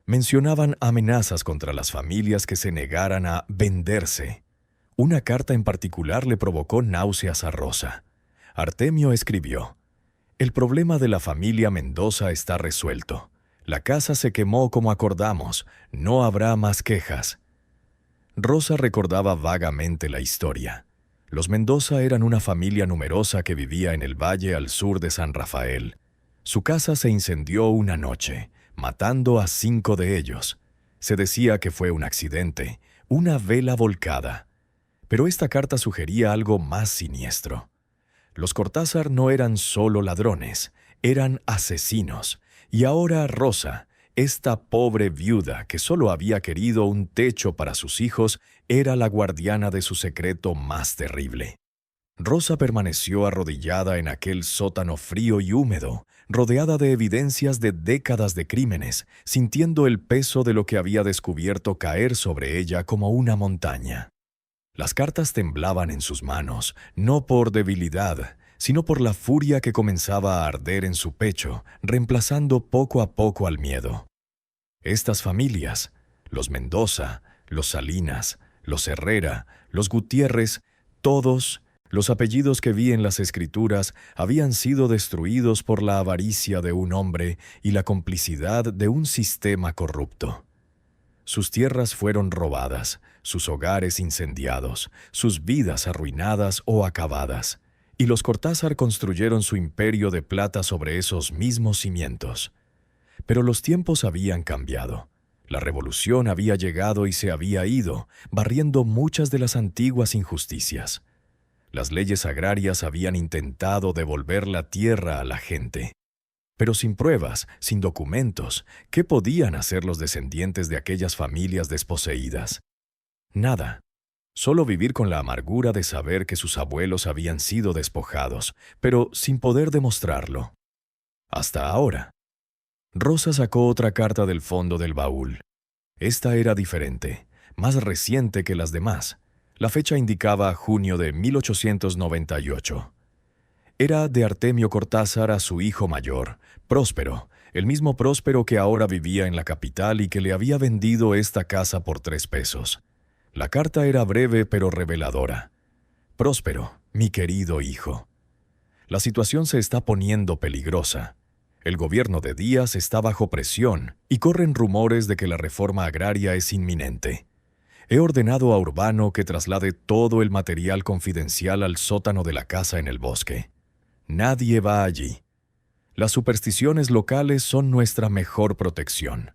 Mencionaban amenazas contra las familias que se negaran a venderse. Una carta en particular le provocó náuseas a Rosa. Artemio escribió: «El problema de la familia Mendoza está resuelto. La casa se quemó como acordamos. No habrá más quejas». Rosa recordaba vagamente la historia. Los Mendoza eran una familia numerosa que vivía en el valle al sur de San Rafael. Su casa se incendió una noche, matando a 5 de ellos. Se decía que fue un accidente, una vela volcada. Pero esta carta sugería algo más siniestro. Los Cortázar no eran solo ladrones, eran asesinos. Y ahora Rosa, esta pobre viuda que solo había querido un techo para sus hijos, era la guardiana de su secreto más terrible. Rosa permaneció arrodillada en aquel sótano frío y húmedo, rodeada de evidencias de décadas de crímenes, sintiendo el peso de lo que había descubierto caer sobre ella como una montaña. Las cartas temblaban en sus manos, no por debilidad, sino por la furia que comenzaba a arder en su pecho, reemplazando poco a poco al miedo. Estas familias, los Mendoza, los Salinas, los Herrera, los Gutiérrez, todos, los apellidos que vi en las escrituras, habían sido destruidos por la avaricia de un hombre y la complicidad de un sistema corrupto. Sus tierras fueron robadas, sus hogares incendiados, sus vidas arruinadas o acabadas, y los Cortázar construyeron su imperio de plata sobre esos mismos cimientos. Pero los tiempos habían cambiado. La revolución había llegado y se había ido, barriendo muchas de las antiguas injusticias. Las leyes agrarias habían intentado devolver la tierra a la gente. Pero sin pruebas, sin documentos, ¿qué podían hacer los descendientes de aquellas familias desposeídas? Nada. Solo vivir con la amargura de saber que sus abuelos habían sido despojados, pero sin poder demostrarlo. Hasta ahora. Rosa sacó otra carta del fondo del baúl. Esta era diferente, más reciente que las demás. La fecha indicaba junio de 1898. Era de Artemio Cortázar a su hijo mayor, Próspero, el mismo Próspero que ahora vivía en la capital y que le había vendido esta casa por 3 pesos. La carta era breve pero reveladora. Próspero, mi querido hijo. La situación se está poniendo peligrosa. El gobierno de Díaz está bajo presión y corren rumores de que la reforma agraria es inminente. He ordenado a Urbano que traslade todo el material confidencial al sótano de la casa en el bosque. Nadie va allí. Las supersticiones locales son nuestra mejor protección.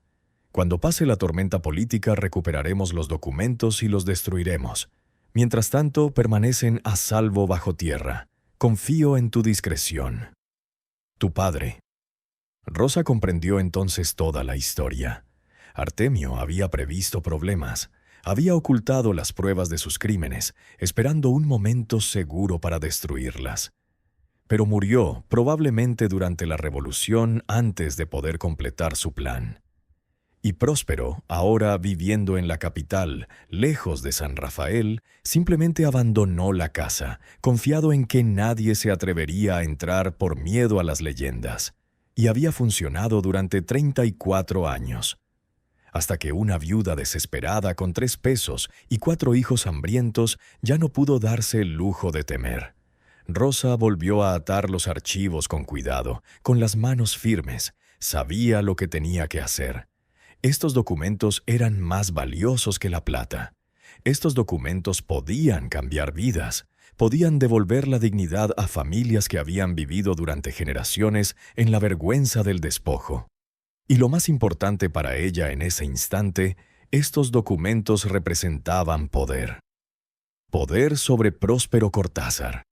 Cuando pase la tormenta política recuperaremos los documentos y los destruiremos. Mientras tanto, permanecen a salvo bajo tierra. Confío en tu discreción. Tu padre. Rosa comprendió entonces toda la historia. Artemio había previsto problemas. Había ocultado las pruebas de sus crímenes, esperando un momento seguro para destruirlas. Pero murió, probablemente durante la revolución, antes de poder completar su plan. Y Próspero, ahora viviendo en la capital, lejos de San Rafael, simplemente abandonó la casa, confiado en que nadie se atrevería a entrar por miedo a las leyendas. Y había funcionado durante 34 años. Hasta que una viuda desesperada con 3 pesos y 4 hijos hambrientos ya no pudo darse el lujo de temer. Rosa volvió a atar los archivos con cuidado, con las manos firmes. Sabía lo que tenía que hacer. Estos documentos eran más valiosos que la plata. Estos documentos podían cambiar vidas, podían devolver la dignidad a familias que habían vivido durante generaciones en la vergüenza del despojo. Y lo más importante para ella en ese instante, estos documentos representaban poder. Poder sobre Próspero Cortázar.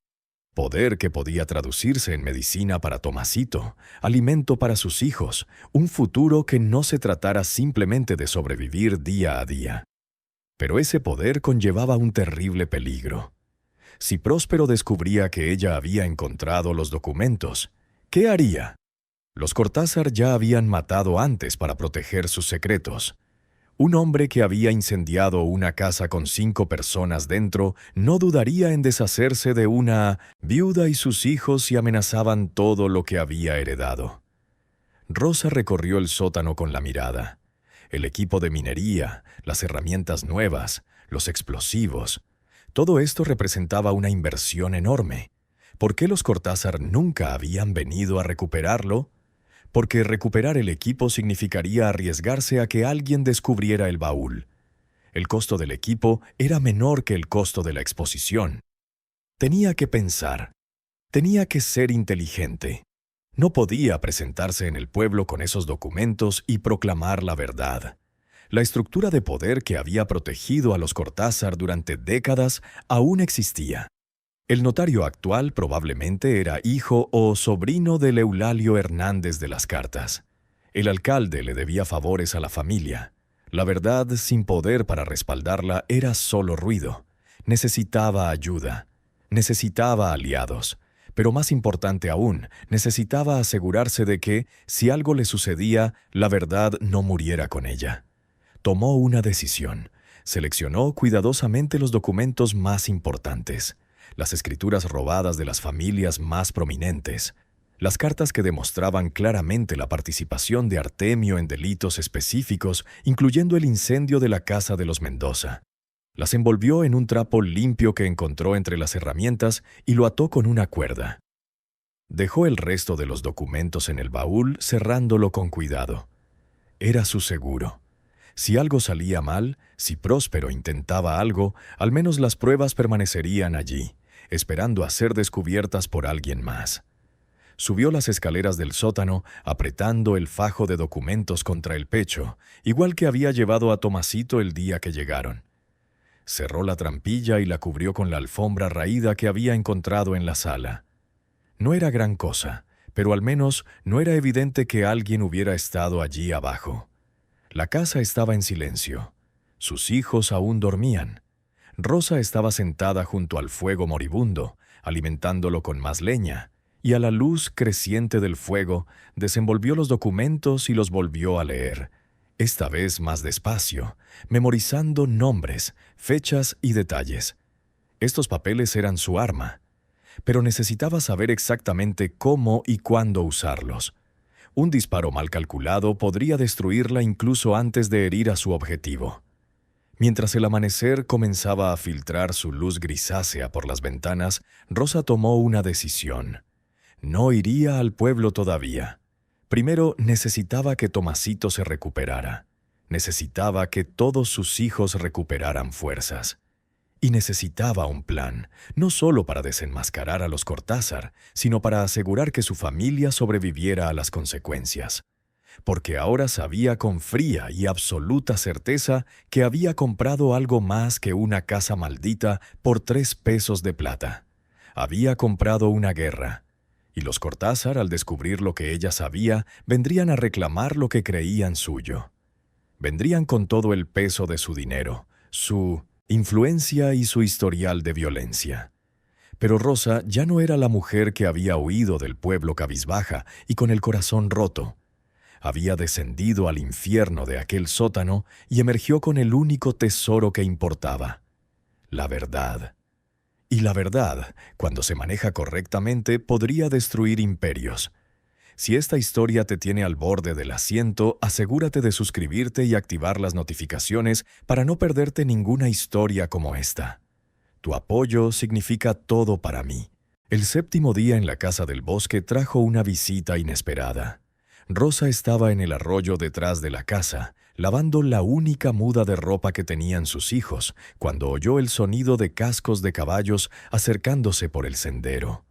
Poder que podía traducirse en medicina para Tomasito, alimento para sus hijos, un futuro que no se tratara simplemente de sobrevivir día a día. Pero ese poder conllevaba un terrible peligro. Si Próspero descubría que ella había encontrado los documentos, ¿qué haría? Los Cortázar ya habían matado antes para proteger sus secretos. Un hombre que había incendiado una casa con 5 personas dentro no dudaría en deshacerse de una viuda y sus hijos si amenazaban todo lo que había heredado. Rosa recorrió el sótano con la mirada. El equipo de minería, las herramientas nuevas, los explosivos, todo esto representaba una inversión enorme. ¿Por qué los Cortázar nunca habían venido a recuperarlo? Porque recuperar el equipo significaría arriesgarse a que alguien descubriera el baúl. El costo del equipo era menor que el costo de la exposición. Tenía que pensar. Tenía que ser inteligente. No podía presentarse en el pueblo con esos documentos y proclamar la verdad. La estructura de poder que había protegido a los Cortázar durante décadas aún existía. El notario actual probablemente era hijo o sobrino del Eulalio Hernández de las Cartas. El alcalde le debía favores a la familia. La verdad, sin poder para respaldarla, era solo ruido. Necesitaba ayuda. Necesitaba aliados. Pero más importante aún, necesitaba asegurarse de que, si algo le sucedía, la verdad no muriera con ella. Tomó una decisión. Seleccionó cuidadosamente los documentos más importantes. Las escrituras robadas de las familias más prominentes, las cartas que demostraban claramente la participación de Artemio en delitos específicos, incluyendo el incendio de la casa de los Mendoza. Las envolvió en un trapo limpio que encontró entre las herramientas y lo ató con una cuerda. Dejó el resto de los documentos en el baúl, cerrándolo con cuidado. Era su seguro. Si algo salía mal, si Próspero intentaba algo, al menos las pruebas permanecerían allí, esperando a ser descubiertas por alguien más. Subió las escaleras del sótano, apretando el fajo de documentos contra el pecho, igual que había llevado a Tomasito el día que llegaron. Cerró la trampilla y la cubrió con la alfombra raída que había encontrado en la sala. No era gran cosa, pero al menos no era evidente que alguien hubiera estado allí abajo. La casa estaba en silencio. Sus hijos aún dormían. Rosa estaba sentada junto al fuego moribundo, alimentándolo con más leña, y a la luz creciente del fuego desenvolvió los documentos y los volvió a leer, esta vez más despacio, memorizando nombres, fechas y detalles. Estos papeles eran su arma, pero necesitaba saber exactamente cómo y cuándo usarlos. Un disparo mal calculado podría destruirla incluso antes de herir a su objetivo. Mientras el amanecer comenzaba a filtrar su luz grisácea por las ventanas, Rosa tomó una decisión. No iría al pueblo todavía. Primero necesitaba que Tomasito se recuperara. Necesitaba que todos sus hijos recuperaran fuerzas. Y necesitaba un plan, no solo para desenmascarar a los Cortázar, sino para asegurar que su familia sobreviviera a las consecuencias. Porque ahora sabía con fría y absoluta certeza que había comprado algo más que una casa maldita por 3 pesos de plata. Había comprado una guerra. Y los Cortázar, al descubrir lo que ella sabía, vendrían a reclamar lo que creían suyo. Vendrían con todo el peso de su dinero, su influencia y su historial de violencia. Pero Rosa ya no era la mujer que había huido del pueblo cabizbaja y con el corazón roto. Había descendido al infierno de aquel sótano y emergió con el único tesoro que importaba: la verdad. Y la verdad, cuando se maneja correctamente, podría destruir imperios. Si esta historia te tiene al borde del asiento, asegúrate de suscribirte y activar las notificaciones para no perderte ninguna historia como esta. Tu apoyo significa todo para mí. El 7º día en la casa del bosque trajo una visita inesperada. Rosa estaba en el arroyo detrás de la casa, lavando la única muda de ropa que tenían sus hijos, cuando oyó el sonido de cascos de caballos acercándose por el sendero.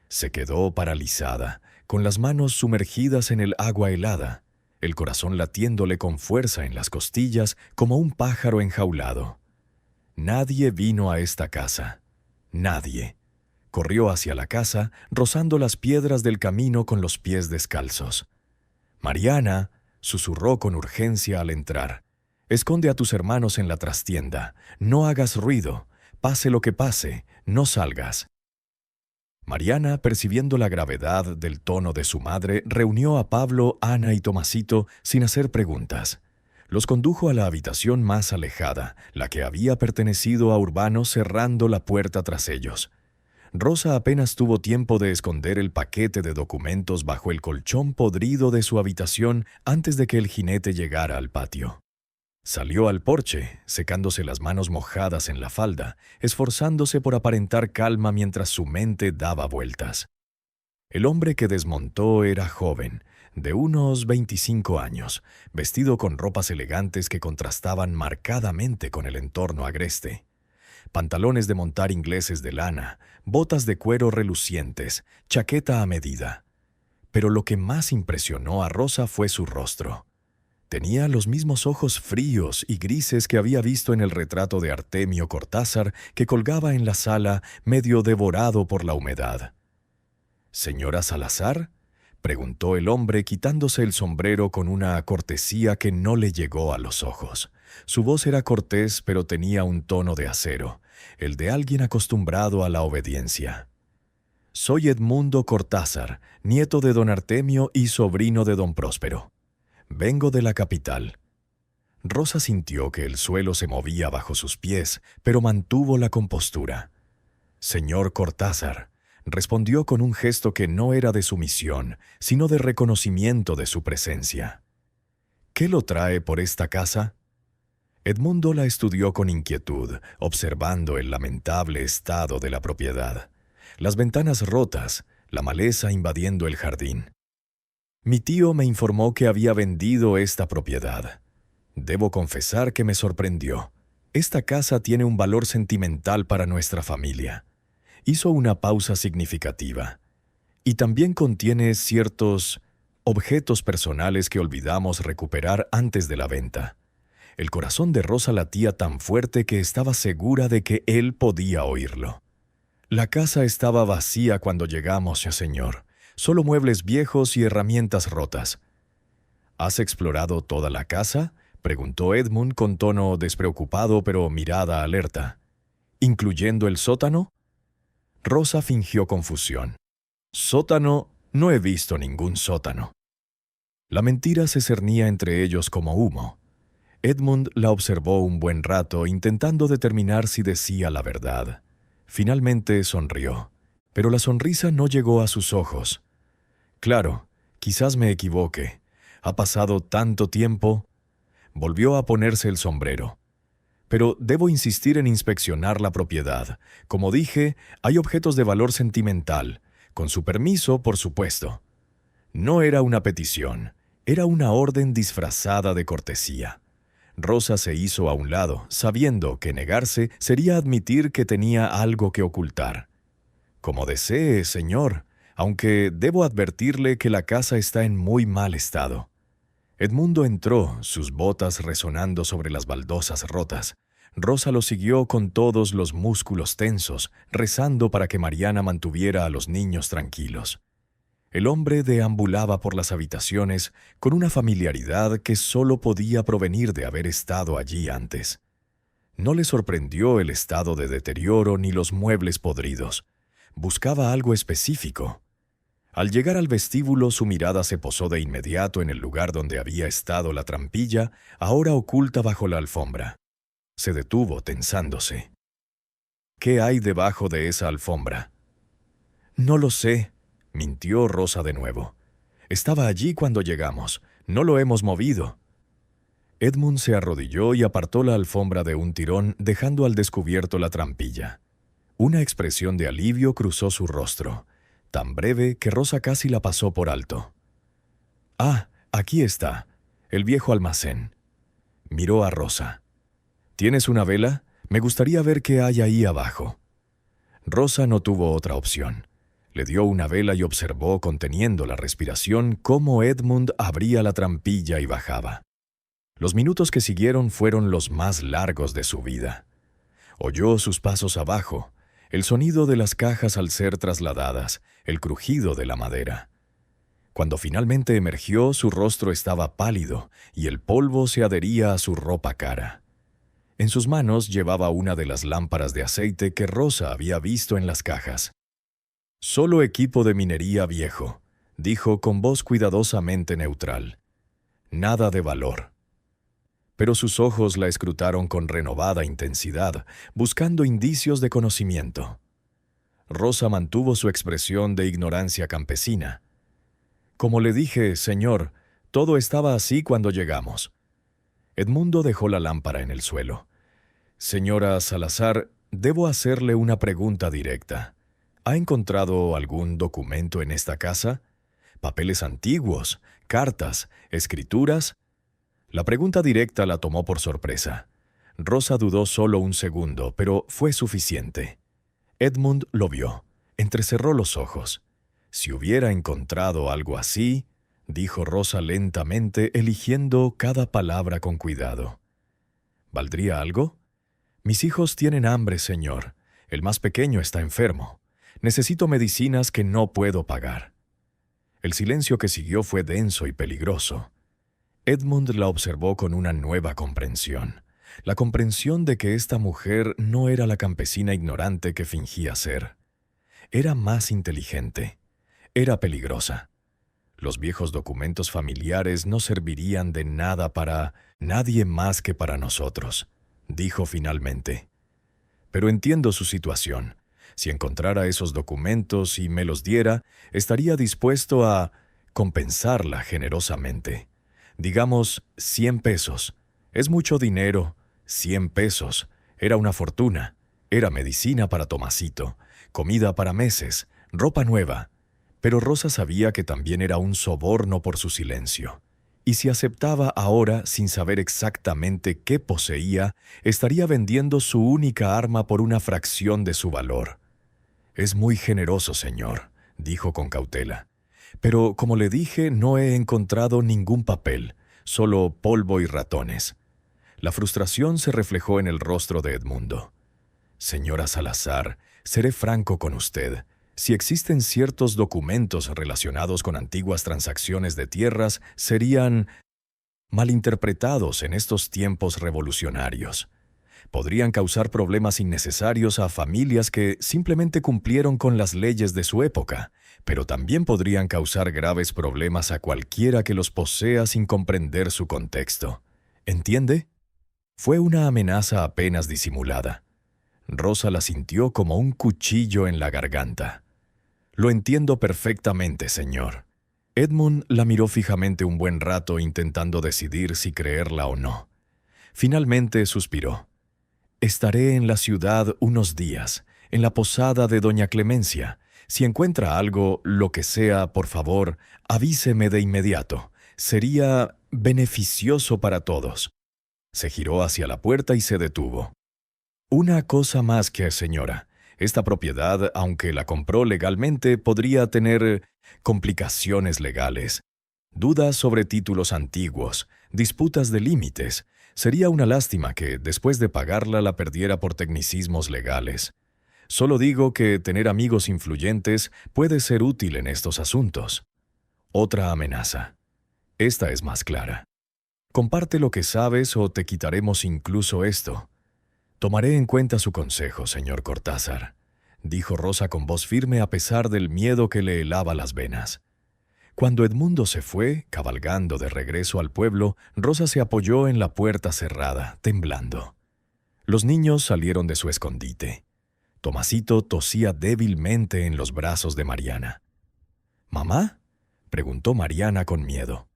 Se quedó paralizada, con las manos sumergidas en el agua helada, el corazón latiéndole con fuerza en las costillas como un pájaro enjaulado. Nadie vino a esta casa. Nadie. Corrió hacia la casa, rozando las piedras del camino con los pies descalzos. «Mariana», susurró con urgencia al entrar, «esconde a tus hermanos en la trastienda. No hagas ruido. Pase lo que pase, no salgas». Mariana, percibiendo la gravedad del tono de su madre, reunió a Pablo, Ana y Tomasito sin hacer preguntas. Los condujo a la habitación más alejada, la que había pertenecido a Urbano, cerrando la puerta tras ellos. Rosa apenas tuvo tiempo de esconder el paquete de documentos bajo el colchón podrido de su habitación antes de que el jinete llegara al patio. Salió al porche, secándose las manos mojadas en la falda, esforzándose por aparentar calma mientras su mente daba vueltas. El hombre que desmontó era joven, de unos 25 años, vestido con ropas elegantes que contrastaban marcadamente con el entorno agreste. Pantalones de montar ingleses de lana, botas de cuero relucientes, chaqueta a medida. Pero lo que más impresionó a Rosa fue su rostro. Tenía los mismos ojos fríos y grises que había visto en el retrato de Artemio Cortázar que colgaba en la sala, medio devorado por la humedad. «¿Señora Salazar?», preguntó el hombre quitándose el sombrero con una cortesía que no le llegó a los ojos. Su voz era cortés, pero tenía un tono de acero, el de alguien acostumbrado a la obediencia. «Soy Edmundo Cortázar, nieto de don Artemio y sobrino de don Próspero. Vengo de la capital». Rosa sintió que el suelo se movía bajo sus pies, pero mantuvo la compostura. «Señor Cortázar», respondió con un gesto que no era de sumisión, sino de reconocimiento de su presencia. «¿Qué lo trae por esta casa?». Edmundo la estudió con inquietud, observando el lamentable estado de la propiedad. Las ventanas rotas, la maleza invadiendo el jardín. «Mi tío me informó que había vendido esta propiedad. Debo confesar que me sorprendió. Esta casa tiene un valor sentimental para nuestra familia». Hizo una pausa significativa. «Y también contiene ciertos objetos personales que olvidamos recuperar antes de la venta». El corazón de Rosa latía tan fuerte que estaba segura de que él podía oírlo. «La casa estaba vacía cuando llegamos, señor. Solo muebles viejos y herramientas rotas». «¿Has explorado toda la casa?», preguntó Edmund con tono despreocupado pero mirada alerta. «¿Incluyendo el sótano?». Rosa fingió confusión. «Sótano, no he visto ningún sótano». La mentira se cernía entre ellos como humo. Edmund la observó un buen rato, intentando determinar si decía la verdad. Finalmente sonrió, pero la sonrisa no llegó a sus ojos. «Claro, quizás me equivoque. Ha pasado tanto tiempo». Volvió a ponerse el sombrero. «Pero debo insistir en inspeccionar la propiedad. Como dije, hay objetos de valor sentimental. Con su permiso, por supuesto». No era una petición, era una orden disfrazada de cortesía. Rosa se hizo a un lado, sabiendo que negarse sería admitir que tenía algo que ocultar. «Como desee, señor, aunque debo advertirle que la casa está en muy mal estado». Edmundo entró, sus botas resonando sobre las baldosas rotas. Rosa lo siguió con todos los músculos tensos, rezando para que Mariana mantuviera a los niños tranquilos. El hombre deambulaba por las habitaciones con una familiaridad que solo podía provenir de haber estado allí antes. No le sorprendió el estado de deterioro ni los muebles podridos. Buscaba algo específico. Al llegar al vestíbulo, su mirada se posó de inmediato en el lugar donde había estado la trampilla, ahora oculta bajo la alfombra. Se detuvo, tensándose. «¿Qué hay debajo de esa alfombra?». «No lo sé», mintió Rosa de nuevo. «Estaba allí cuando llegamos. No lo hemos movido». Edmund se arrodilló y apartó la alfombra de un tirón, dejando al descubierto la trampilla. Una expresión de alivio cruzó su rostro, tan breve que Rosa casi la pasó por alto. «Ah, aquí está, el viejo almacén». Miró a Rosa. «¿Tienes una vela? Me gustaría ver qué hay ahí abajo». Rosa no tuvo otra opción. Le dio una vela y observó, conteniendo la respiración, cómo Edmund abría la trampilla y bajaba. Los minutos que siguieron fueron los más largos de su vida. Oyó sus pasos abajo, el sonido de las cajas al ser trasladadas, el crujido de la madera. Cuando finalmente emergió, su rostro estaba pálido y el polvo se adhería a su ropa cara. En sus manos llevaba una de las lámparas de aceite que Rosa había visto en las cajas. Solo equipo de minería viejo, dijo con voz cuidadosamente neutral. Nada de valor. Pero sus ojos la escrutaron con renovada intensidad, buscando indicios de conocimiento. Rosa mantuvo su expresión de ignorancia campesina. Como le dije, señor, todo estaba así cuando llegamos. Edmundo dejó la lámpara en el suelo. Señora Salazar, debo hacerle una pregunta directa. ¿Ha encontrado algún documento en esta casa? ¿Papeles antiguos? ¿Cartas? ¿Escrituras? La pregunta directa la tomó por sorpresa. Rosa dudó solo un segundo, pero fue suficiente. Edmund lo vio. Entrecerró los ojos. Si hubiera encontrado algo así, dijo Rosa lentamente, eligiendo cada palabra con cuidado. ¿Valdría algo? Mis hijos tienen hambre, señor. El más pequeño está enfermo. Necesito medicinas que no puedo pagar. El silencio que siguió fue denso y peligroso. Edmund la observó con una nueva comprensión. La comprensión de que esta mujer no era la campesina ignorante que fingía ser. Era más inteligente. Era peligrosa. Los viejos documentos familiares no servirían de nada para nadie más que para nosotros, dijo finalmente. Pero entiendo su situación. Si encontrara esos documentos y me los diera, estaría dispuesto a compensarla generosamente. Digamos, 100 pesos. Es mucho dinero. 100 pesos. Era una fortuna. Era medicina para Tomasito, comida para meses, ropa nueva. Pero Rosa sabía que también era un soborno por su silencio. Y si aceptaba ahora, sin saber exactamente qué poseía, estaría vendiendo su única arma por una fracción de su valor. «Es muy generoso, señor», dijo con cautela. «Pero, como le dije, no he encontrado ningún papel, solo polvo y ratones». La frustración se reflejó en el rostro de Edmundo. «Señora Salazar, seré franco con usted. Si existen ciertos documentos relacionados con antiguas transacciones de tierras, serían malinterpretados en estos tiempos revolucionarios. Podrían causar problemas innecesarios a familias que simplemente cumplieron con las leyes de su época, pero también podrían causar graves problemas a cualquiera que los posea sin comprender su contexto. ¿Entiende? Fue una amenaza apenas disimulada. Rosa la sintió como un cuchillo en la garganta. «Lo entiendo perfectamente, señor». Edmund la miró fijamente un buen rato intentando decidir si creerla o no. Finalmente suspiró. «Estaré en la ciudad unos días, en la posada de doña Clemencia. Si encuentra algo, lo que sea, por favor, avíseme de inmediato. Sería beneficioso para todos». Se giró hacia la puerta y se detuvo. «Una cosa más que, señora. Esta propiedad, aunque la compró legalmente, podría tener complicaciones legales. Dudas sobre títulos antiguos, disputas de límites. Sería una lástima que, después de pagarla, la perdiera por tecnicismos legales. Solo digo que tener amigos influyentes puede ser útil en estos asuntos». Otra amenaza. Esta es más clara. «Comparte lo que sabes o te quitaremos incluso esto». «Tomaré en cuenta su consejo, señor Cortázar», dijo Rosa con voz firme a pesar del miedo que le helaba las venas. Cuando Edmundo se fue, cabalgando de regreso al pueblo, Rosa se apoyó en la puerta cerrada, temblando. Los niños salieron de su escondite. Tomasito tosía débilmente en los brazos de Mariana. «¿Mamá?», preguntó Mariana con miedo.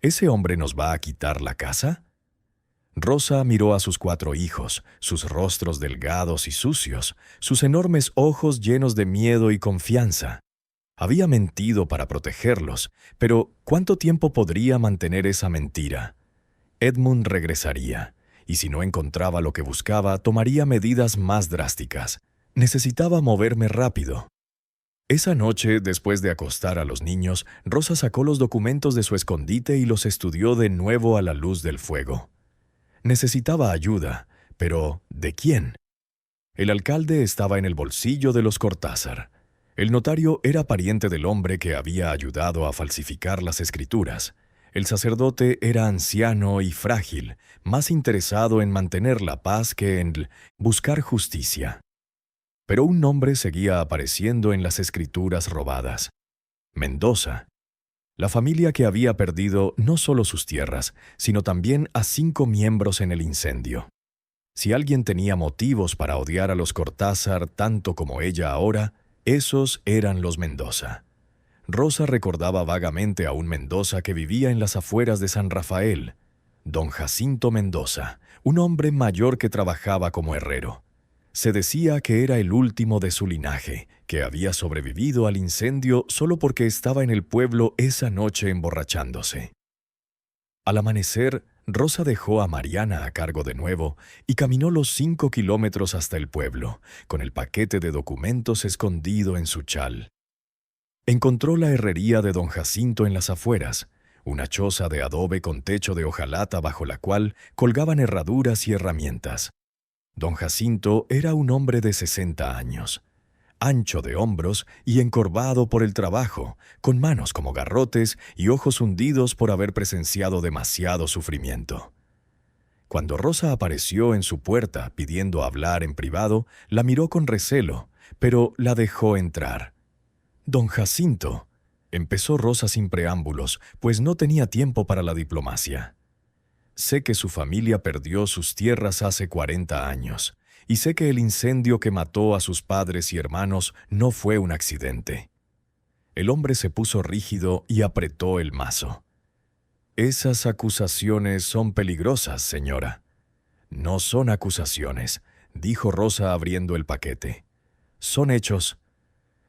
«¿Ese hombre nos va a quitar la casa?». Rosa miró a sus 4 hijos, sus rostros delgados y sucios, sus enormes ojos llenos de miedo y confianza. Había mentido para protegerlos, pero ¿cuánto tiempo podría mantener esa mentira? Edmund regresaría, y si no encontraba lo que buscaba, tomaría medidas más drásticas. Necesitaba moverme rápido. Esa noche, después de acostar a los niños, Rosa sacó los documentos de su escondite y los estudió de nuevo a la luz del fuego. Necesitaba ayuda, pero ¿de quién? El alcalde estaba en el bolsillo de los Cortázar. El notario era pariente del hombre que había ayudado a falsificar las escrituras. El sacerdote era anciano y frágil, más interesado en mantener la paz que en buscar justicia. Pero un nombre seguía apareciendo en las escrituras robadas: Mendoza. La familia que había perdido no solo sus tierras, sino también a 5 miembros en el incendio. Si alguien tenía motivos para odiar a los Cortázar tanto como ella ahora, esos eran los Mendoza. Rosa recordaba vagamente a un Mendoza que vivía en las afueras de San Rafael, don Jacinto Mendoza, un hombre mayor que trabajaba como herrero. Se decía que era el último de su linaje, que había sobrevivido al incendio solo porque estaba en el pueblo esa noche emborrachándose. Al amanecer, Rosa dejó a Mariana a cargo de nuevo y caminó los 5 kilómetros hasta el pueblo, con el paquete de documentos escondido en su chal. Encontró la herrería de don Jacinto en las afueras, una choza de adobe con techo de hojalata bajo la cual colgaban herraduras y herramientas. Don Jacinto era un hombre de 60 años, ancho de hombros y encorvado por el trabajo, con manos como garrotes y ojos hundidos por haber presenciado demasiado sufrimiento. Cuando Rosa apareció en su puerta pidiendo hablar en privado, la miró con recelo, pero la dejó entrar. «Don Jacinto», empezó Rosa sin preámbulos, pues no tenía tiempo para la diplomacia. «Sé que su familia perdió sus tierras hace 40 años, y sé que el incendio que mató a sus padres y hermanos no fue un accidente». El hombre se puso rígido y apretó el mazo. «Esas acusaciones son peligrosas, señora». «No son acusaciones», dijo Rosa abriendo el paquete. «Son hechos».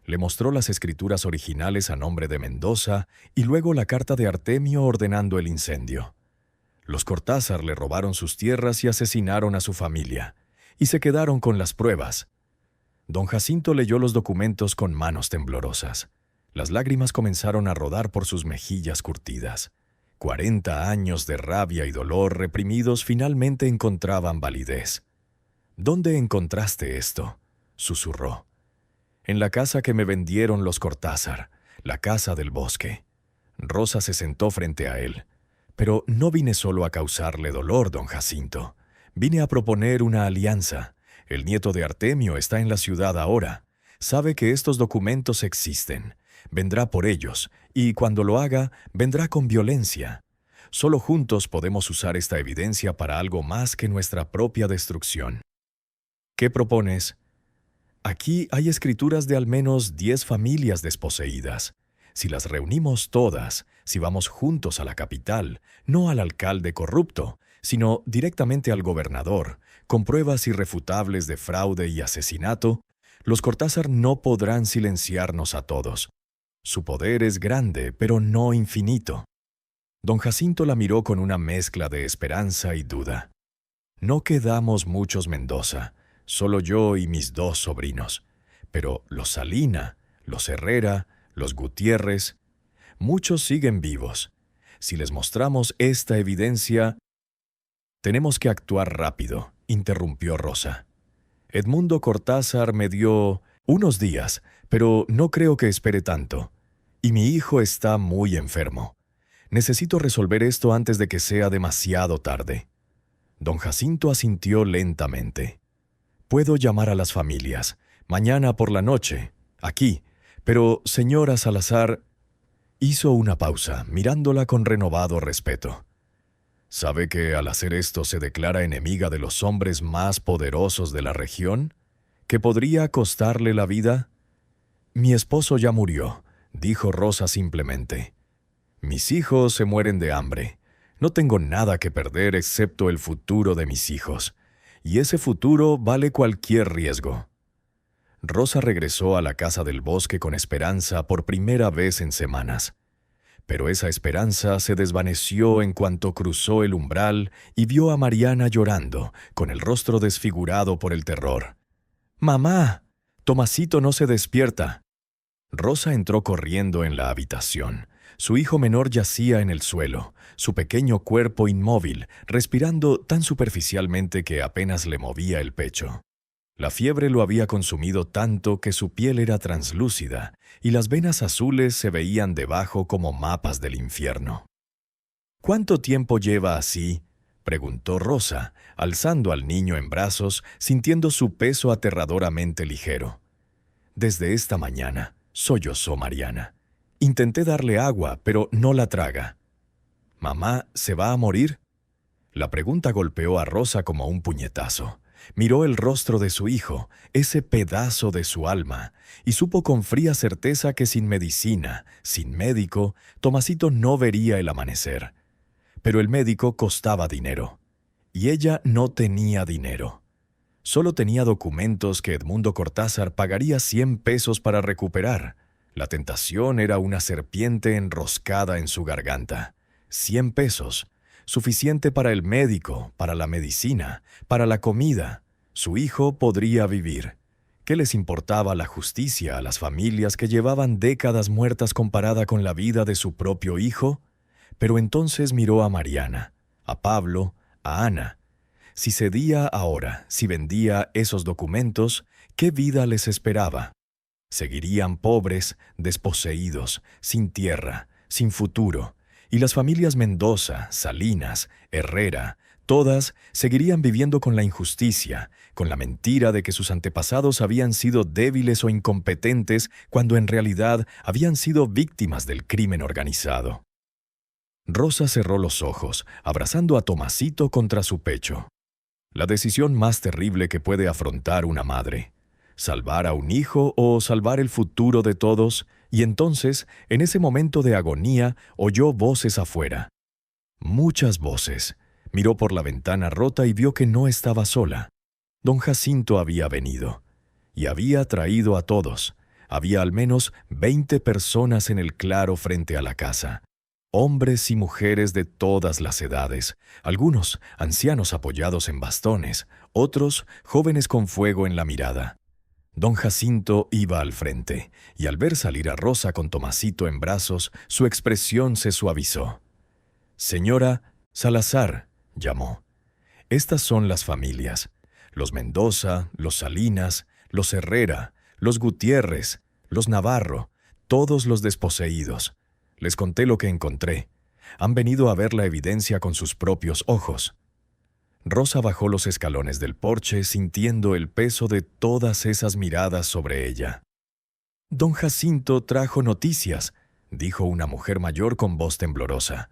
Le mostró las escrituras originales a nombre de Mendoza y luego la carta de Artemio ordenando el incendio. Los Cortázar le robaron sus tierras y asesinaron a su familia, y se quedaron con las pruebas. Don Jacinto leyó los documentos con manos temblorosas. Las lágrimas comenzaron a rodar por sus mejillas curtidas. 40 años de rabia y dolor reprimidos finalmente encontraban validez. «¿Dónde encontraste esto?», susurró. «En la casa que me vendieron los Cortázar, la casa del bosque». Rosa se sentó frente a él. «Pero no vine solo a causarle dolor, don Jacinto. Vine a proponer una alianza. El nieto de Artemio está en la ciudad ahora. Sabe que estos documentos existen. Vendrá por ellos, y cuando lo haga, vendrá con violencia. Solo juntos podemos usar esta evidencia para algo más que nuestra propia destrucción». «¿Qué propones?» «Aquí hay escrituras de al menos 10 familias desposeídas. Si las reunimos todas, si vamos juntos a la capital, no al alcalde corrupto, sino directamente al gobernador, con pruebas irrefutables de fraude y asesinato, los Cortázar no podrán silenciarnos a todos. Su poder es grande, pero no infinito». Don Jacinto la miró con una mezcla de esperanza y duda. «No quedamos muchos Mendoza, solo yo y mis 2 sobrinos. Pero los Salina, los Herrera, los Gutiérrez, muchos siguen vivos. Si les mostramos esta evidencia...» «Tenemos que actuar rápido», interrumpió Rosa. «Edmundo Cortázar me dio unos días, pero no creo que espere tanto. Y mi hijo está muy enfermo. Necesito resolver esto antes de que sea demasiado tarde». Don Jacinto asintió lentamente. «Puedo llamar a las familias. Mañana por la noche. Aquí. Pero, señora Salazar...» Hizo una pausa, mirándola con renovado respeto. «¿Sabe que al hacer esto se declara enemiga de los hombres más poderosos de la región? ¿Que podría costarle la vida?» «Mi esposo ya murió», dijo Rosa simplemente. «Mis hijos se mueren de hambre. No tengo nada que perder excepto el futuro de mis hijos. Y ese futuro vale cualquier riesgo». Rosa regresó a la casa del bosque con esperanza por primera vez en semanas. Pero esa esperanza se desvaneció en cuanto cruzó el umbral y vio a Mariana llorando, con el rostro desfigurado por el terror. «¡Mamá! Tomasito no se despierta». Rosa entró corriendo en la habitación. Su hijo menor yacía en el suelo, su pequeño cuerpo inmóvil, respirando tan superficialmente que apenas le movía el pecho. La fiebre lo había consumido tanto que su piel era translúcida y las venas azules se veían debajo como mapas del infierno. «¿Cuánto tiempo lleva así?», preguntó Rosa, alzando al niño en brazos, sintiendo su peso aterradoramente ligero. Desde esta mañana, sollozó Mariana. Intenté darle agua, pero no la traga. ¿Mamá se va a morir? La pregunta golpeó a Rosa como un puñetazo. Miró el rostro de su hijo, ese pedazo de su alma, y supo con fría certeza que sin medicina, sin médico, Tomasito no vería el amanecer. Pero el médico costaba dinero, y ella no tenía dinero. Solo tenía documentos que Edmundo Cortázar pagaría 100 pesos para recuperar. La tentación era una serpiente enroscada en su garganta. 100 pesos. Suficiente para el médico, para la medicina, para la comida. Su hijo podría vivir. ¿Qué les importaba la justicia a las familias que llevaban décadas muertas comparada con la vida de su propio hijo? Pero entonces miró a Mariana, a Pablo, a Ana. Si cedía ahora, si vendía esos documentos, ¿qué vida les esperaba? Seguirían pobres, desposeídos, sin tierra, sin futuro. Y las familias Mendoza, Salinas, Herrera, todas seguirían viviendo con la injusticia, con la mentira de que sus antepasados habían sido débiles o incompetentes cuando en realidad habían sido víctimas del crimen organizado. Rosa cerró los ojos, abrazando a Tomasito contra su pecho. La decisión más terrible que puede afrontar una madre. Salvar a un hijo o salvar el futuro de todos. Y entonces, en ese momento de agonía, oyó voces afuera. Muchas voces. Miró por la ventana rota y vio que no estaba sola. Don Jacinto había venido. Y había traído a todos. Había al menos 20 personas en el claro frente a la casa. Hombres y mujeres de todas las edades, algunos ancianos apoyados en bastones, otros jóvenes con fuego en la mirada. Don Jacinto iba al frente, y al ver salir a Rosa con Tomasito en brazos, su expresión se suavizó. «Señora Salazar», llamó. «Estas son las familias. Los Mendoza, los Salinas, los Herrera, los Gutiérrez, los Navarro, todos los desposeídos. Les conté lo que encontré. Han venido a ver la evidencia con sus propios ojos». Rosa bajó los escalones del porche sintiendo el peso de todas esas miradas sobre ella. «Don Jacinto trajo noticias», dijo una mujer mayor con voz temblorosa.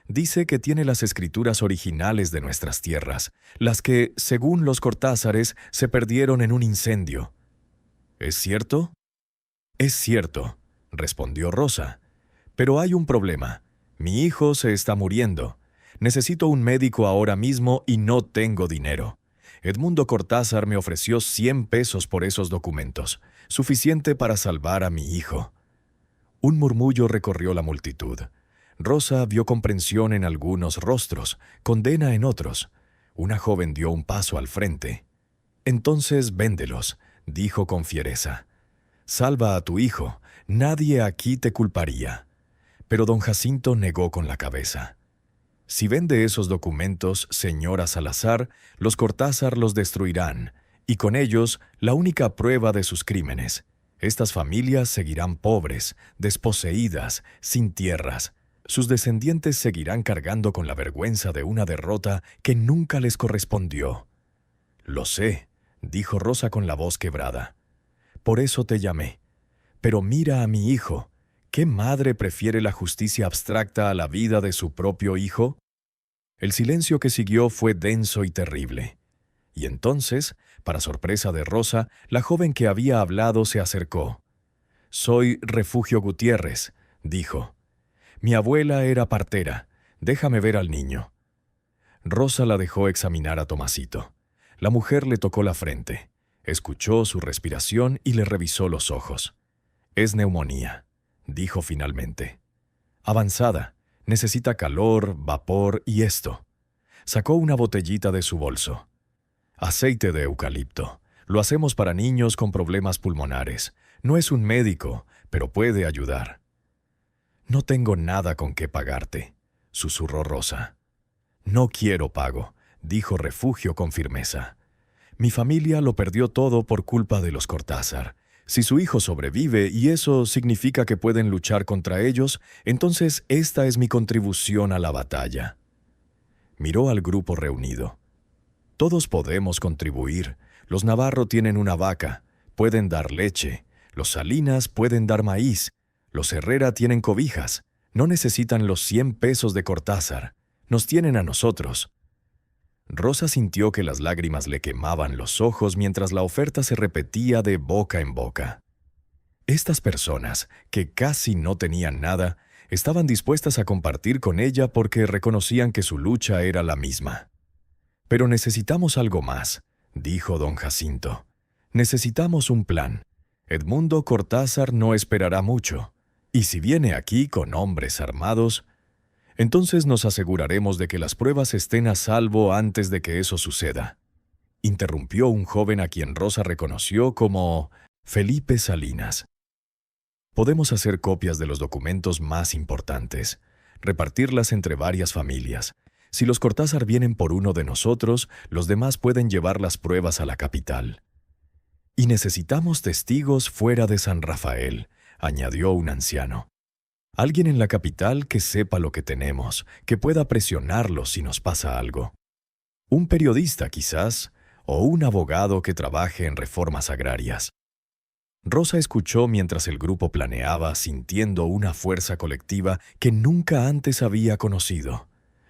«Dice que tiene las escrituras originales de nuestras tierras, las que, según los Cortázares, se perdieron en un incendio». «¿Es cierto?» «Es cierto», respondió Rosa. «Pero hay un problema. Mi hijo se está muriendo. Necesito un médico ahora mismo y no tengo dinero. Edmundo Cortázar me ofreció 100 pesos por esos documentos, suficiente para salvar a mi hijo». Un murmullo recorrió la multitud. Rosa vio comprensión en algunos rostros, condena en otros. Una joven dio un paso al frente. «Entonces véndelos», dijo con fiereza. «Salva a tu hijo. Nadie aquí te culparía». Pero don Jacinto negó con la cabeza. «Si vende esos documentos, señora Salazar, los Cortázar los destruirán, y con ellos la única prueba de sus crímenes. Estas familias seguirán pobres, desposeídas, sin tierras. Sus descendientes seguirán cargando con la vergüenza de una derrota que nunca les correspondió». «Lo sé», dijo Rosa con la voz quebrada. «Por eso te llamé. Pero mira a mi hijo. ¿Qué madre prefiere la justicia abstracta a la vida de su propio hijo?» El silencio que siguió fue denso y terrible. Y entonces, para sorpresa de Rosa, la joven que había hablado se acercó. «Soy Refugio Gutiérrez», dijo. «Mi abuela era partera. Déjame ver al niño». Rosa la dejó examinar a Tomasito. La mujer le tocó la frente, escuchó su respiración y le revisó los ojos. «Es neumonía», dijo finalmente. «Avanzada. Necesita calor, vapor y esto». Sacó una botellita de su bolso. «Aceite de eucalipto. Lo hacemos para niños con problemas pulmonares. No es un médico, pero puede ayudar». «No tengo nada con qué pagarte», susurró Rosa. «No quiero pago», dijo Refugio con firmeza. «Mi familia lo perdió todo por culpa de los Cortázar. Si su hijo sobrevive y eso significa que pueden luchar contra ellos, entonces esta es mi contribución a la batalla». Miró al grupo reunido. Todos podemos contribuir. Los Navarro tienen una vaca, pueden dar leche. Los Salinas pueden dar maíz. Los Herrera tienen cobijas. No necesitan los 100 pesos de Cortázar. Nos tienen a nosotros. Rosa sintió que las lágrimas le quemaban los ojos mientras la oferta se repetía de boca en boca. Estas personas, que casi no tenían nada, estaban dispuestas a compartir con ella porque reconocían que su lucha era la misma. «Pero necesitamos algo más», dijo don Jacinto. «Necesitamos un plan. Edmundo Cortázar no esperará mucho. Y si viene aquí con hombres armados, entonces nos aseguraremos de que las pruebas estén a salvo antes de que eso suceda», interrumpió un joven a quien Rosa reconoció como Felipe Salinas. «Podemos hacer copias de los documentos más importantes, repartirlas entre varias familias. Si los Cortázar vienen por uno de nosotros, los demás pueden llevar las pruebas a la capital. Y necesitamos testigos fuera de San Rafael», añadió un anciano. «Alguien en la capital que sepa lo que tenemos, que pueda presionarlos si nos pasa algo. Un periodista, quizás, o un abogado que trabaje en reformas agrarias». Rosa escuchó mientras el grupo planeaba, sintiendo una fuerza colectiva que nunca antes había conocido.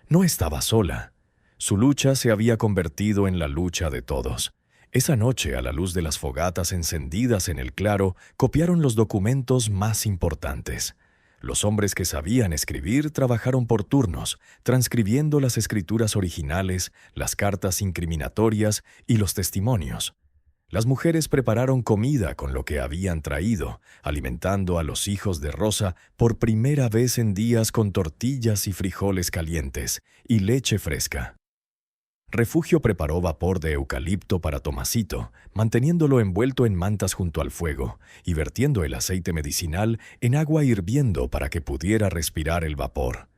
No estaba sola. Su lucha se había convertido en la lucha de todos. Esa noche, a la luz de las fogatas encendidas en el claro, copiaron los documentos más importantes. Los hombres que sabían escribir trabajaron por turnos, transcribiendo las escrituras originales, las cartas incriminatorias y los testimonios. Las mujeres prepararon comida con lo que habían traído, alimentando a los hijos de Rosa por primera vez en días con tortillas y frijoles calientes y leche fresca. Refugio preparó vapor de eucalipto para Tomasito, manteniéndolo envuelto en mantas junto al fuego y vertiendo el aceite medicinal en agua hirviendo para que pudiera respirar el vapor.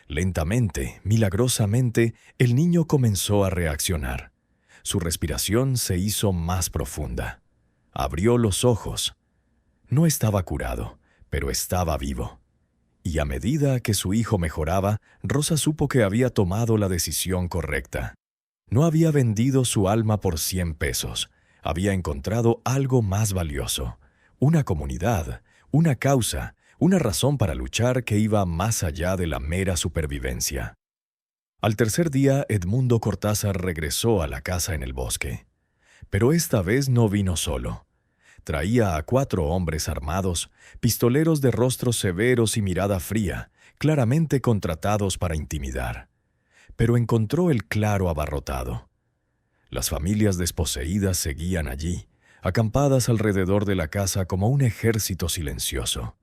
Lentamente, milagrosamente, el niño comenzó a reaccionar. Su respiración se hizo más profunda. Abrió los ojos. No estaba curado, pero estaba vivo. Y a medida que su hijo mejoraba, Rosa supo que había tomado la decisión correcta. No había vendido su alma por 100 pesos. Había encontrado algo más valioso. Una comunidad, una causa, una razón para luchar que iba más allá de la mera supervivencia. Al tercer día, Edmundo Cortázar regresó a la casa en el bosque. Pero esta vez no vino solo. Traía a 4 hombres armados, pistoleros de rostros severos y mirada fría, claramente contratados para intimidar. Pero encontró el claro abarrotado. Las familias desposeídas seguían allí, acampadas alrededor de la casa como un ejército silencioso.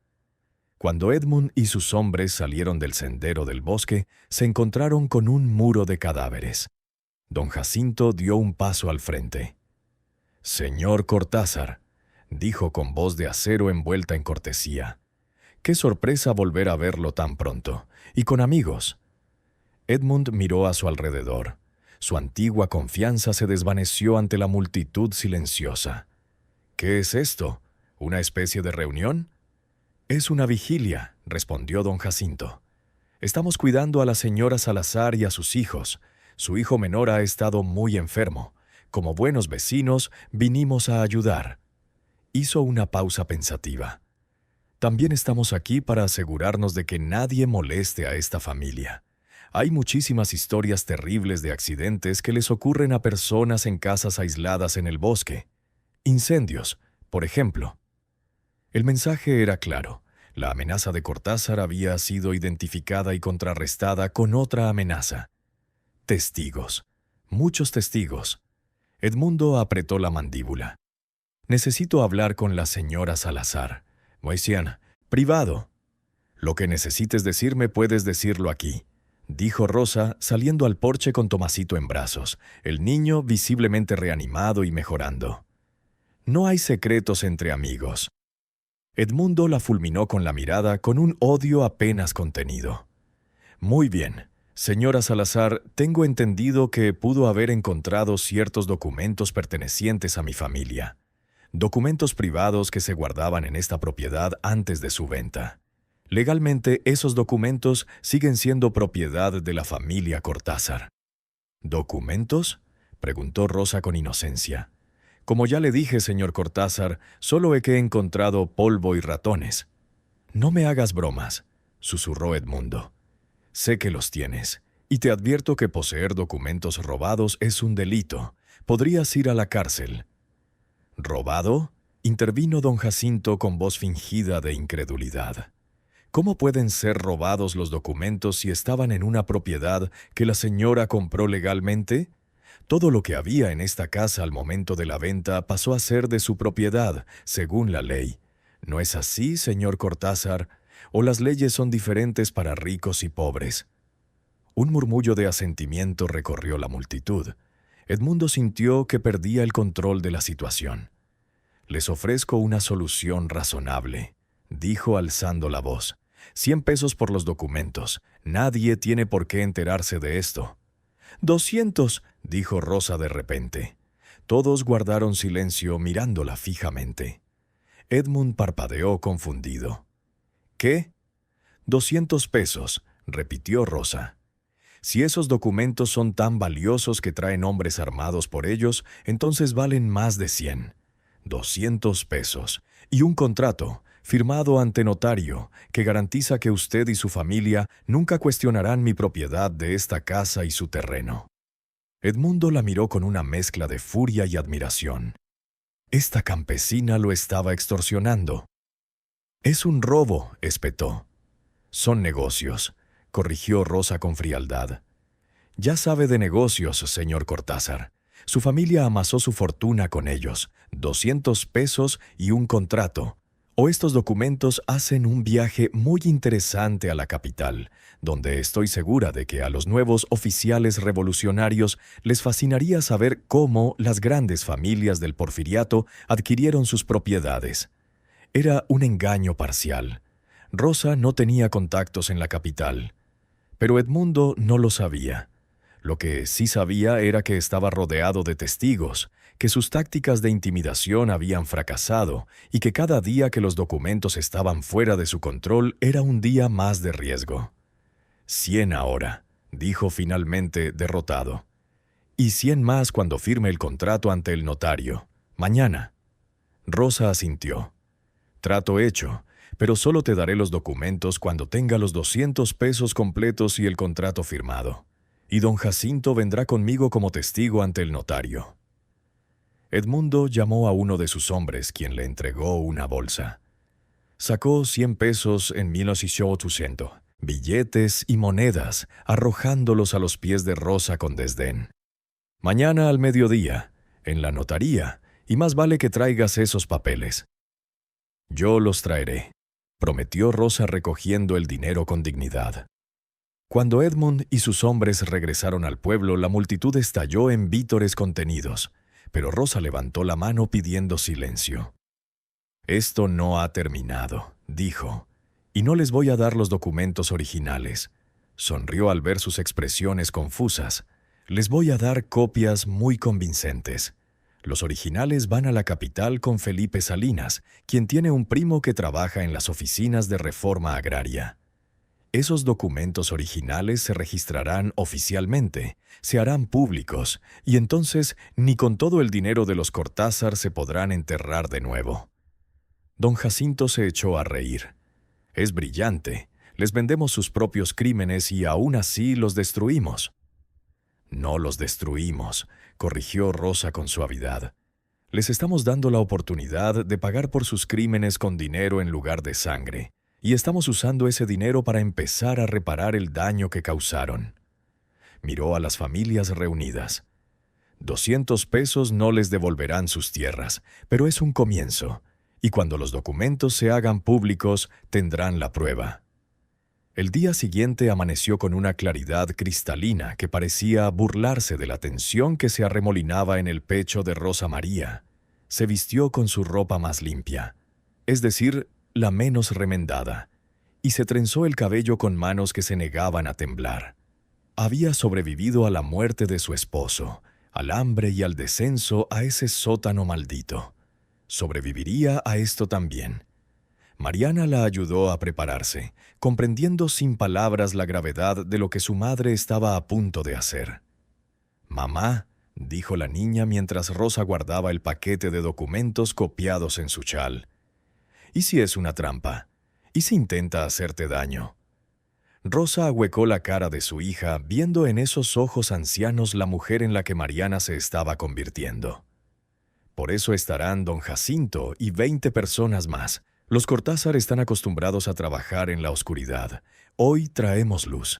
Cuando Edmund y sus hombres salieron del sendero del bosque, se encontraron con un muro de cadáveres. Don Jacinto dio un paso al frente. «Señor Cortázar», dijo con voz de acero envuelta en cortesía. «Qué sorpresa volver a verlo tan pronto, y con amigos». Edmund miró a su alrededor. Su antigua confianza se desvaneció ante la multitud silenciosa. «¿Qué es esto? ¿Una especie de reunión?» «Es una vigilia», respondió don Jacinto. «Estamos cuidando a la señora Salazar y a sus hijos. Su hijo menor ha estado muy enfermo. Como buenos vecinos, vinimos a ayudar». Hizo una pausa pensativa. «También estamos aquí para asegurarnos de que nadie moleste a esta familia. Hay muchísimas historias terribles de accidentes que les ocurren a personas en casas aisladas en el bosque. Incendios, por ejemplo». El mensaje era claro. La amenaza de Cortázar había sido identificada y contrarrestada con otra amenaza. Testigos. Muchos testigos. Edmundo apretó la mandíbula. «Necesito hablar con la señora Salazar. Moisian, privado». «Lo que necesites decirme puedes decirlo aquí», dijo Rosa, saliendo al porche con Tomasito en brazos, el niño visiblemente reanimado y mejorando. «No hay secretos entre amigos». Edmundo la fulminó con la mirada con un odio apenas contenido. «Muy bien. Señora Salazar, tengo entendido que pudo haber encontrado ciertos documentos pertenecientes a mi familia. Documentos privados que se guardaban en esta propiedad antes de su venta. Legalmente, esos documentos siguen siendo propiedad de la familia Cortázar. ¿Documentos?, preguntó Rosa con inocencia. Como ya le dije, señor Cortázar, solo he encontrado polvo y ratones. No me hagas bromas, susurró Edmundo. Sé que los tienes, y te advierto que poseer documentos robados es un delito. Podrías ir a la cárcel. ¿Robado?, intervino don Jacinto con voz fingida de incredulidad. ¿Cómo pueden ser robados los documentos si estaban en una propiedad que la señora compró legalmente? Todo lo que había en esta casa al momento de la venta pasó a ser de su propiedad, según la ley. ¿No es así, señor Cortázar? ¿O las leyes son diferentes para ricos y pobres? Un murmullo de asentimiento recorrió la multitud. Edmundo sintió que perdía el control de la situación. «Les ofrezco una solución razonable», dijo alzando la voz. 100 pesos por los documentos. Nadie tiene por qué enterarse de esto. 200, dijo Rosa de repente. Todos guardaron silencio mirándola fijamente. Edmund parpadeó confundido. ¿Qué? 200 pesos, repitió Rosa. Si esos documentos son tan valiosos que traen hombres armados por ellos, entonces valen más de 100. 200 pesos. Y un contrato, firmado ante notario, que garantiza que usted y su familia nunca cuestionarán mi propiedad de esta casa y su terreno. Edmundo la miró con una mezcla de furia y admiración. Esta campesina lo estaba extorsionando. «Es un robo», espetó. «Son negocios», corrigió Rosa con frialdad. «Ya sabe de negocios, señor Cortázar. Su familia amasó su fortuna con ellos, 200 pesos y un contrato. O estos documentos hacen un viaje muy interesante a la capital, donde estoy segura de que a los nuevos oficiales revolucionarios les fascinaría saber cómo las grandes familias del Porfiriato adquirieron sus propiedades. Era un engaño parcial. Rosa no tenía contactos en la capital, pero Edmundo no lo sabía. Lo que sí sabía era que estaba rodeado de testigos, que sus tácticas de intimidación habían fracasado y que cada día que los documentos estaban fuera de su control era un día más de riesgo. 100 ahora, dijo finalmente derrotado. Y 100 más cuando firme el contrato ante el notario. Mañana. Rosa asintió. Trato hecho, pero solo te daré los documentos cuando tenga los 200 pesos completos y el contrato firmado. Y don Jacinto vendrá conmigo como testigo ante el notario. Edmundo llamó a uno de sus hombres, quien le entregó una bolsa. Sacó 100 pesos en 1800, billetes y monedas, arrojándolos a los pies de Rosa con desdén. «Mañana al mediodía, en la notaría, y más vale que traigas esos papeles». «Yo los traeré», prometió Rosa recogiendo el dinero con dignidad. Cuando Edmund y sus hombres regresaron al pueblo, la multitud estalló en vítores contenidos, pero Rosa levantó la mano pidiendo silencio. «Esto no ha terminado», dijo, «y no les voy a dar los documentos originales». Sonrió al ver sus expresiones confusas. «Les voy a dar copias muy convincentes. Los originales van a la capital con Felipe Salinas, quien tiene un primo que trabaja en las oficinas de reforma agraria. Esos documentos originales se registrarán oficialmente, se harán públicos, y entonces ni con todo el dinero de los Cortázar se podrán enterrar de nuevo». Don Jacinto se echó a reír. «Es brillante. Les vendemos sus propios crímenes y aún así los destruimos». «No los destruimos», corrigió Rosa con suavidad. «Les estamos dando la oportunidad de pagar por sus crímenes con dinero en lugar de sangre. Y estamos usando ese dinero para empezar a reparar el daño que causaron». Miró a las familias reunidas. 200 pesos no les devolverán sus tierras, pero es un comienzo, y cuando los documentos se hagan públicos tendrán la prueba. El día siguiente amaneció con una claridad cristalina que parecía burlarse de la tensión que se arremolinaba en el pecho de Rosa María. Se vistió con su ropa más limpia, es decir, la menos remendada, y se trenzó el cabello con manos que se negaban a temblar. Había sobrevivido a la muerte de su esposo, al hambre y al descenso a ese sótano maldito. Sobreviviría a esto también. Mariana la ayudó a prepararse, comprendiendo sin palabras la gravedad de lo que su madre estaba a punto de hacer. «Mamá», dijo la niña mientras Rosa guardaba el paquete de documentos copiados en su chal. ¿Y si es una trampa? ¿Y si intenta hacerte daño? Rosa ahuecó la cara de su hija, viendo en esos ojos ancianos la mujer en la que Mariana se estaba convirtiendo. Por eso estarán don Jacinto y 20 personas más. Los Cortázar están acostumbrados a trabajar en la oscuridad. Hoy traemos luz.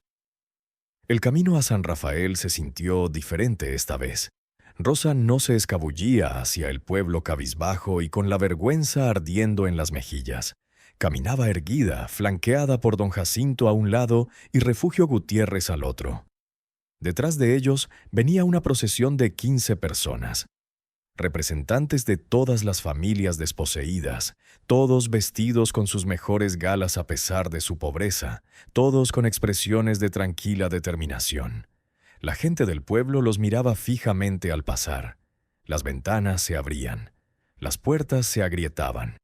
El camino a San Rafael se sintió diferente esta vez. Rosa no se escabullía hacia el pueblo cabizbajo y con la vergüenza ardiendo en las mejillas. Caminaba erguida, flanqueada por don Jacinto a un lado y Refugio Gutiérrez al otro. Detrás de ellos venía una procesión de 15 personas. Representantes de todas las familias desposeídas, todos vestidos con sus mejores galas a pesar de su pobreza, todos con expresiones de tranquila determinación. La gente del pueblo los miraba fijamente al pasar. Las ventanas se abrían, las puertas se agrietaban.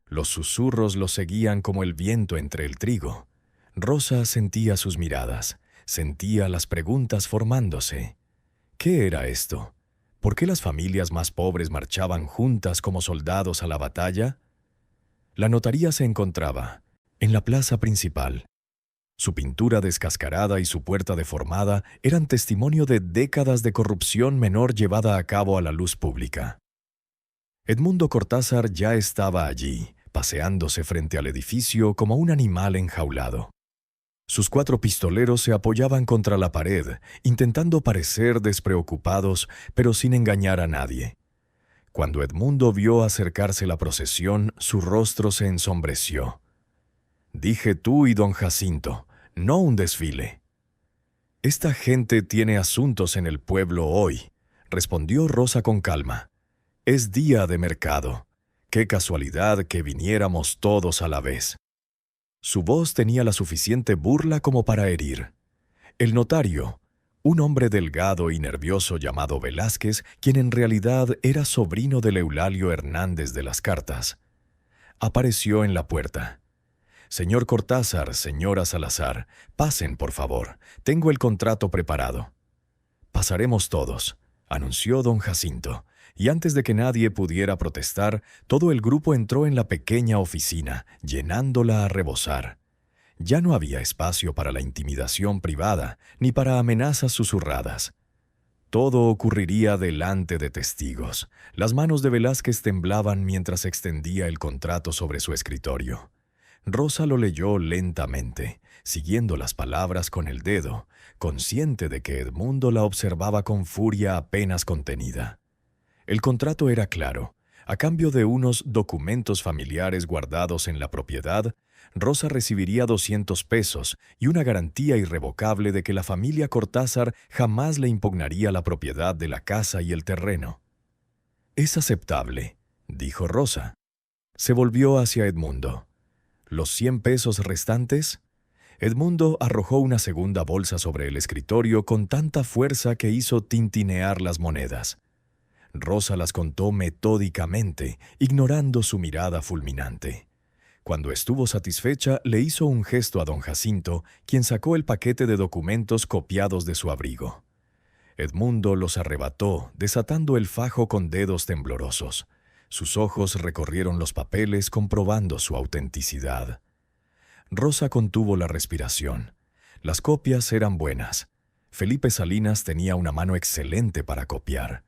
Los susurros los seguían como el viento entre el trigo. Rosa sentía sus miradas, sentía las preguntas formándose. ¿Qué era esto? ¿Por qué las familias más pobres marchaban juntas como soldados a la batalla? La notaría se encontraba en la plaza principal. Su pintura descascarada y su puerta deformada eran testimonio de décadas de corrupción menor llevada a cabo a la luz pública. Edmundo Cortázar ya estaba allí, paseándose frente al edificio como un animal enjaulado. Sus 4 pistoleros se apoyaban contra la pared, intentando parecer despreocupados, pero sin engañar a nadie. Cuando Edmundo vio acercarse la procesión, su rostro se ensombreció. «Dije tú y don Jacinto, no un desfile». «Esta gente tiene asuntos en el pueblo hoy», respondió Rosa con calma. «Es día de mercado. Qué casualidad que viniéramos todos a la vez». Su voz tenía la suficiente burla como para herir. El notario, un hombre delgado y nervioso llamado Velázquez, quien en realidad era sobrino del Eulalio Hernández de las Cartas, apareció en la puerta. «Señor Cortázar, señora Salazar, pasen, por favor. Tengo el contrato preparado». «Pasaremos todos», anunció don Jacinto, y antes de que nadie pudiera protestar, todo el grupo entró en la pequeña oficina, llenándola a rebosar. Ya no había espacio para la intimidación privada, ni para amenazas susurradas. Todo ocurriría delante de testigos. Las manos de Velázquez temblaban mientras extendía el contrato sobre su escritorio. Rosa lo leyó lentamente, siguiendo las palabras con el dedo, consciente de que Edmundo la observaba con furia apenas contenida. El contrato era claro. A cambio de unos documentos familiares guardados en la propiedad, Rosa recibiría 200 pesos y una garantía irrevocable de que la familia Cortázar jamás le impugnaría la propiedad de la casa y el terreno. «Es aceptable», dijo Rosa. Se volvió hacia Edmundo. «¿Los 100 pesos restantes?» Edmundo arrojó una segunda bolsa sobre el escritorio con tanta fuerza que hizo tintinear las monedas. Rosa las contó metódicamente, ignorando su mirada fulminante. Cuando estuvo satisfecha, le hizo un gesto a don Jacinto, quien sacó el paquete de documentos copiados de su abrigo. Edmundo los arrebató, desatando el fajo con dedos temblorosos. Sus ojos recorrieron los papeles, comprobando su autenticidad. Rosa contuvo la respiración. Las copias eran buenas. Felipe Salinas tenía una mano excelente para copiar.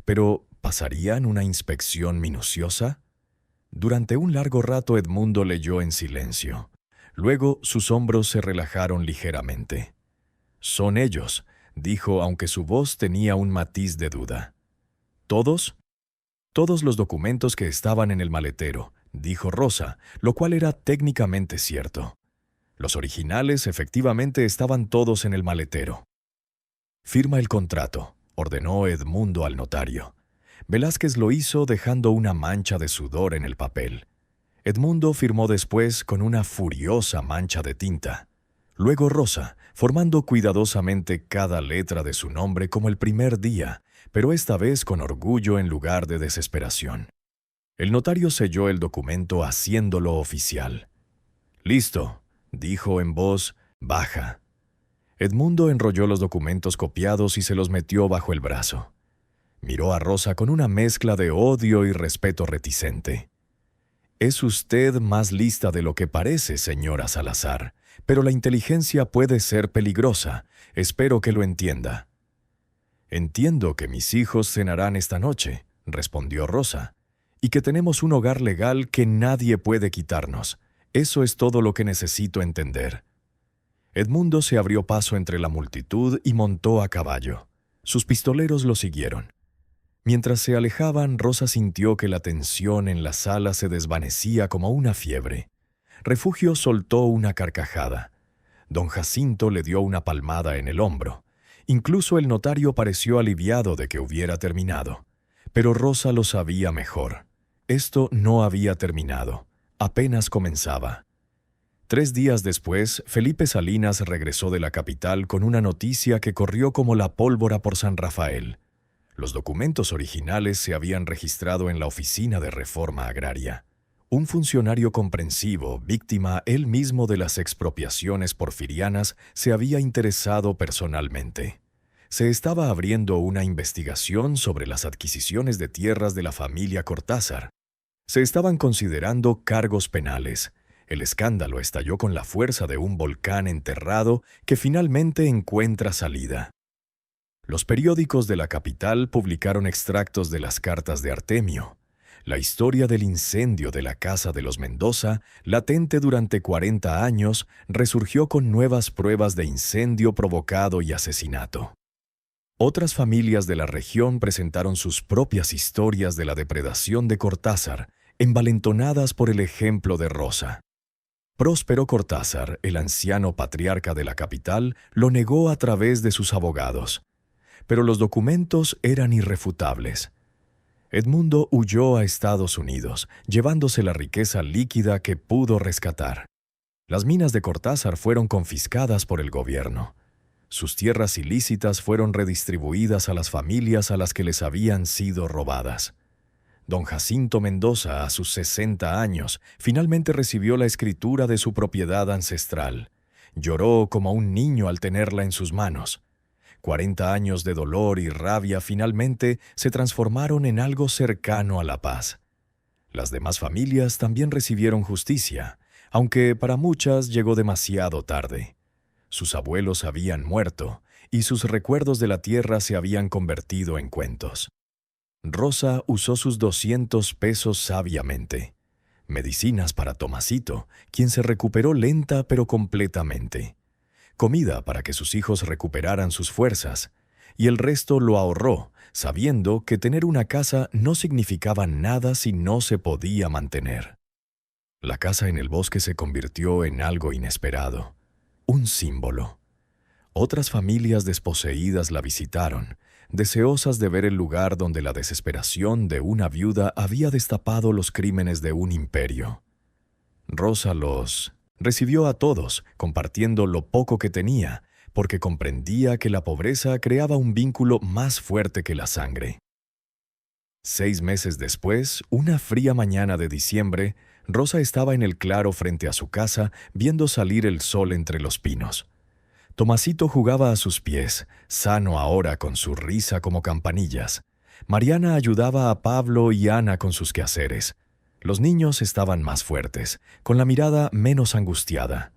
Pero, ¿pasarían una inspección minuciosa? Durante un largo rato Edmundo leyó en silencio. Luego sus hombros se relajaron ligeramente. «Son ellos», dijo, aunque su voz tenía un matiz de duda. «¿Todos?» «Todos los documentos que estaban en el maletero», dijo Rosa, lo cual era técnicamente cierto. Los originales efectivamente estaban todos en el maletero. «Firma el contrato», ordenó Edmundo al notario. Velázquez lo hizo dejando una mancha de sudor en el papel. Edmundo firmó después con una furiosa mancha de tinta. Luego Rosa, formando cuidadosamente cada letra de su nombre como el primer día, pero esta vez con orgullo en lugar de desesperación. El notario selló el documento haciéndolo oficial. «Listo», dijo en voz baja. Edmundo enrolló los documentos copiados y se los metió bajo el brazo. Miró a Rosa con una mezcla de odio y respeto reticente. «Es usted más lista de lo que parece, señora Salazar, pero la inteligencia puede ser peligrosa. Espero que lo entienda». «Entiendo que mis hijos cenarán esta noche», respondió Rosa, «y que tenemos un hogar legal que nadie puede quitarnos. Eso es todo lo que necesito entender». Edmundo se abrió paso entre la multitud y montó a caballo. Sus pistoleros lo siguieron. Mientras se alejaban, Rosa sintió que la tensión en la sala se desvanecía como una fiebre. Refugio soltó una carcajada. Don Jacinto le dio una palmada en el hombro. Incluso el notario pareció aliviado de que hubiera terminado. Pero Rosa lo sabía mejor. Esto no había terminado. Apenas comenzaba. 3 días después, Felipe Salinas regresó de la capital con una noticia que corrió como la pólvora por San Rafael. Los documentos originales se habían registrado en la Oficina de Reforma Agraria. Un funcionario comprensivo, víctima él mismo de las expropiaciones porfirianas, se había interesado personalmente. Se estaba abriendo una investigación sobre las adquisiciones de tierras de la familia Cortázar. Se estaban considerando cargos penales. El escándalo estalló con la fuerza de un volcán enterrado que finalmente encuentra salida. Los periódicos de la capital publicaron extractos de las cartas de Artemio. La historia del incendio de la casa de los Mendoza, latente durante 40 años, resurgió con nuevas pruebas de incendio provocado y asesinato. Otras familias de la región presentaron sus propias historias de la depredación de Cortázar, envalentonadas por el ejemplo de Rosa. Próspero Cortázar, el anciano patriarca de la capital, lo negó a través de sus abogados. Pero los documentos eran irrefutables. Edmundo huyó a Estados Unidos, llevándose la riqueza líquida que pudo rescatar. Las minas de Cortázar fueron confiscadas por el gobierno. Sus tierras ilícitas fueron redistribuidas a las familias a las que les habían sido robadas. Don Jacinto Mendoza, a sus 60 años, finalmente recibió la escritura de su propiedad ancestral. Lloró como un niño al tenerla en sus manos. 40 años de dolor y rabia finalmente se transformaron en algo cercano a la paz. Las demás familias también recibieron justicia, aunque para muchas llegó demasiado tarde. Sus abuelos habían muerto y sus recuerdos de la tierra se habían convertido en cuentos. Rosa usó sus 200 pesos sabiamente. Medicinas para Tomasito, quien se recuperó lenta pero completamente. Comida para que sus hijos recuperaran sus fuerzas, y el resto lo ahorró, sabiendo que tener una casa no significaba nada si no se podía mantener. La casa en el bosque se convirtió en algo inesperado, un símbolo. Otras familias desposeídas la visitaron, deseosas de ver el lugar donde la desesperación de una viuda había destapado los crímenes de un imperio. Rosa los recibió a todos, compartiendo lo poco que tenía, porque comprendía que la pobreza creaba un vínculo más fuerte que la sangre. 6 meses después, una fría mañana de diciembre, Rosa estaba en el claro frente a su casa, viendo salir el sol entre los pinos. Tomasito jugaba a sus pies, sano ahora con su risa como campanillas. Mariana ayudaba a Pablo y Ana con sus quehaceres. Los niños estaban más fuertes, con la mirada menos angustiada.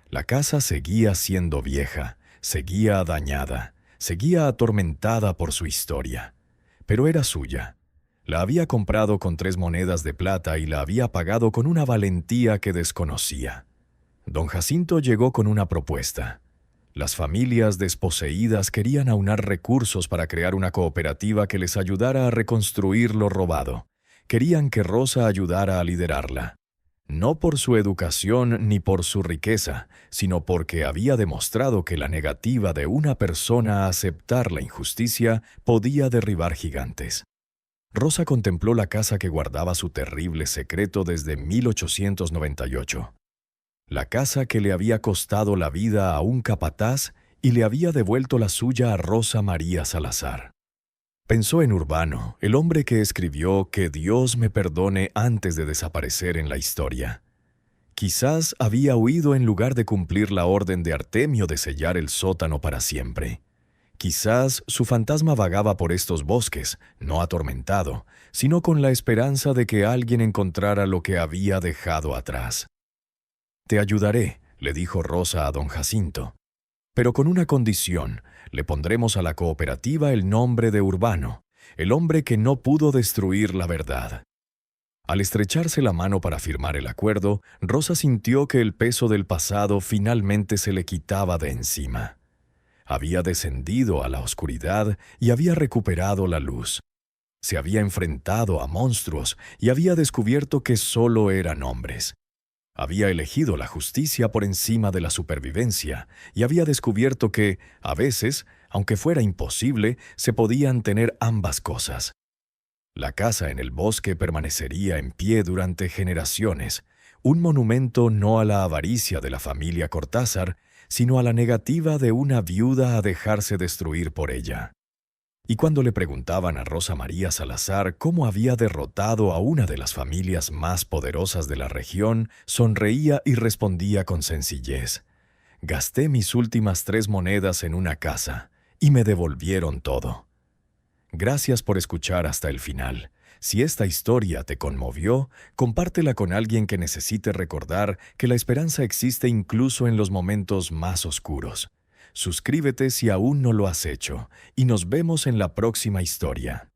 La casa seguía siendo vieja, seguía dañada, seguía atormentada por su historia. Pero era suya. La había comprado con 3 monedas de plata y la había pagado con una valentía que desconocía. Don Jacinto llegó con una propuesta. Las familias desposeídas querían aunar recursos para crear una cooperativa que les ayudara a reconstruir lo robado. Querían que Rosa ayudara a liderarla. No por su educación ni por su riqueza, sino porque había demostrado que la negativa de una persona a aceptar la injusticia podía derribar gigantes. Rosa contempló la casa que guardaba su terrible secreto desde 1898. La casa que le había costado la vida a un capataz y le había devuelto la suya a Rosa María Salazar. Pensó en Urbano, el hombre que escribió «Que Dios me perdone» antes de desaparecer en la historia. Quizás había huido en lugar de cumplir la orden de Artemio de sellar el sótano para siempre. Quizás su fantasma vagaba por estos bosques, no atormentado, sino con la esperanza de que alguien encontrara lo que había dejado atrás. «Te ayudaré», le dijo Rosa a don Jacinto, «pero con una condición. Le pondremos a la cooperativa el nombre de Urbano, el hombre que no pudo destruir la verdad». Al estrecharse la mano para firmar el acuerdo, Rosa sintió que el peso del pasado finalmente se le quitaba de encima. Había descendido a la oscuridad y había recuperado la luz. Se había enfrentado a monstruos y había descubierto que solo eran hombres. Había elegido la justicia por encima de la supervivencia y había descubierto que, a veces, aunque fuera imposible, se podían tener ambas cosas. La casa en el bosque permanecería en pie durante generaciones, un monumento no a la avaricia de la familia Cortázar, sino a la negativa de una viuda a dejarse destruir por ella. Y cuando le preguntaban a Rosa María Salazar cómo había derrotado a una de las familias más poderosas de la región, sonreía y respondía con sencillez: «Gasté mis últimas 3 monedas en una casa, y me devolvieron todo». Gracias por escuchar hasta el final. Si esta historia te conmovió, compártela con alguien que necesite recordar que la esperanza existe incluso en los momentos más oscuros. Suscríbete si aún no lo has hecho, y nos vemos en la próxima historia.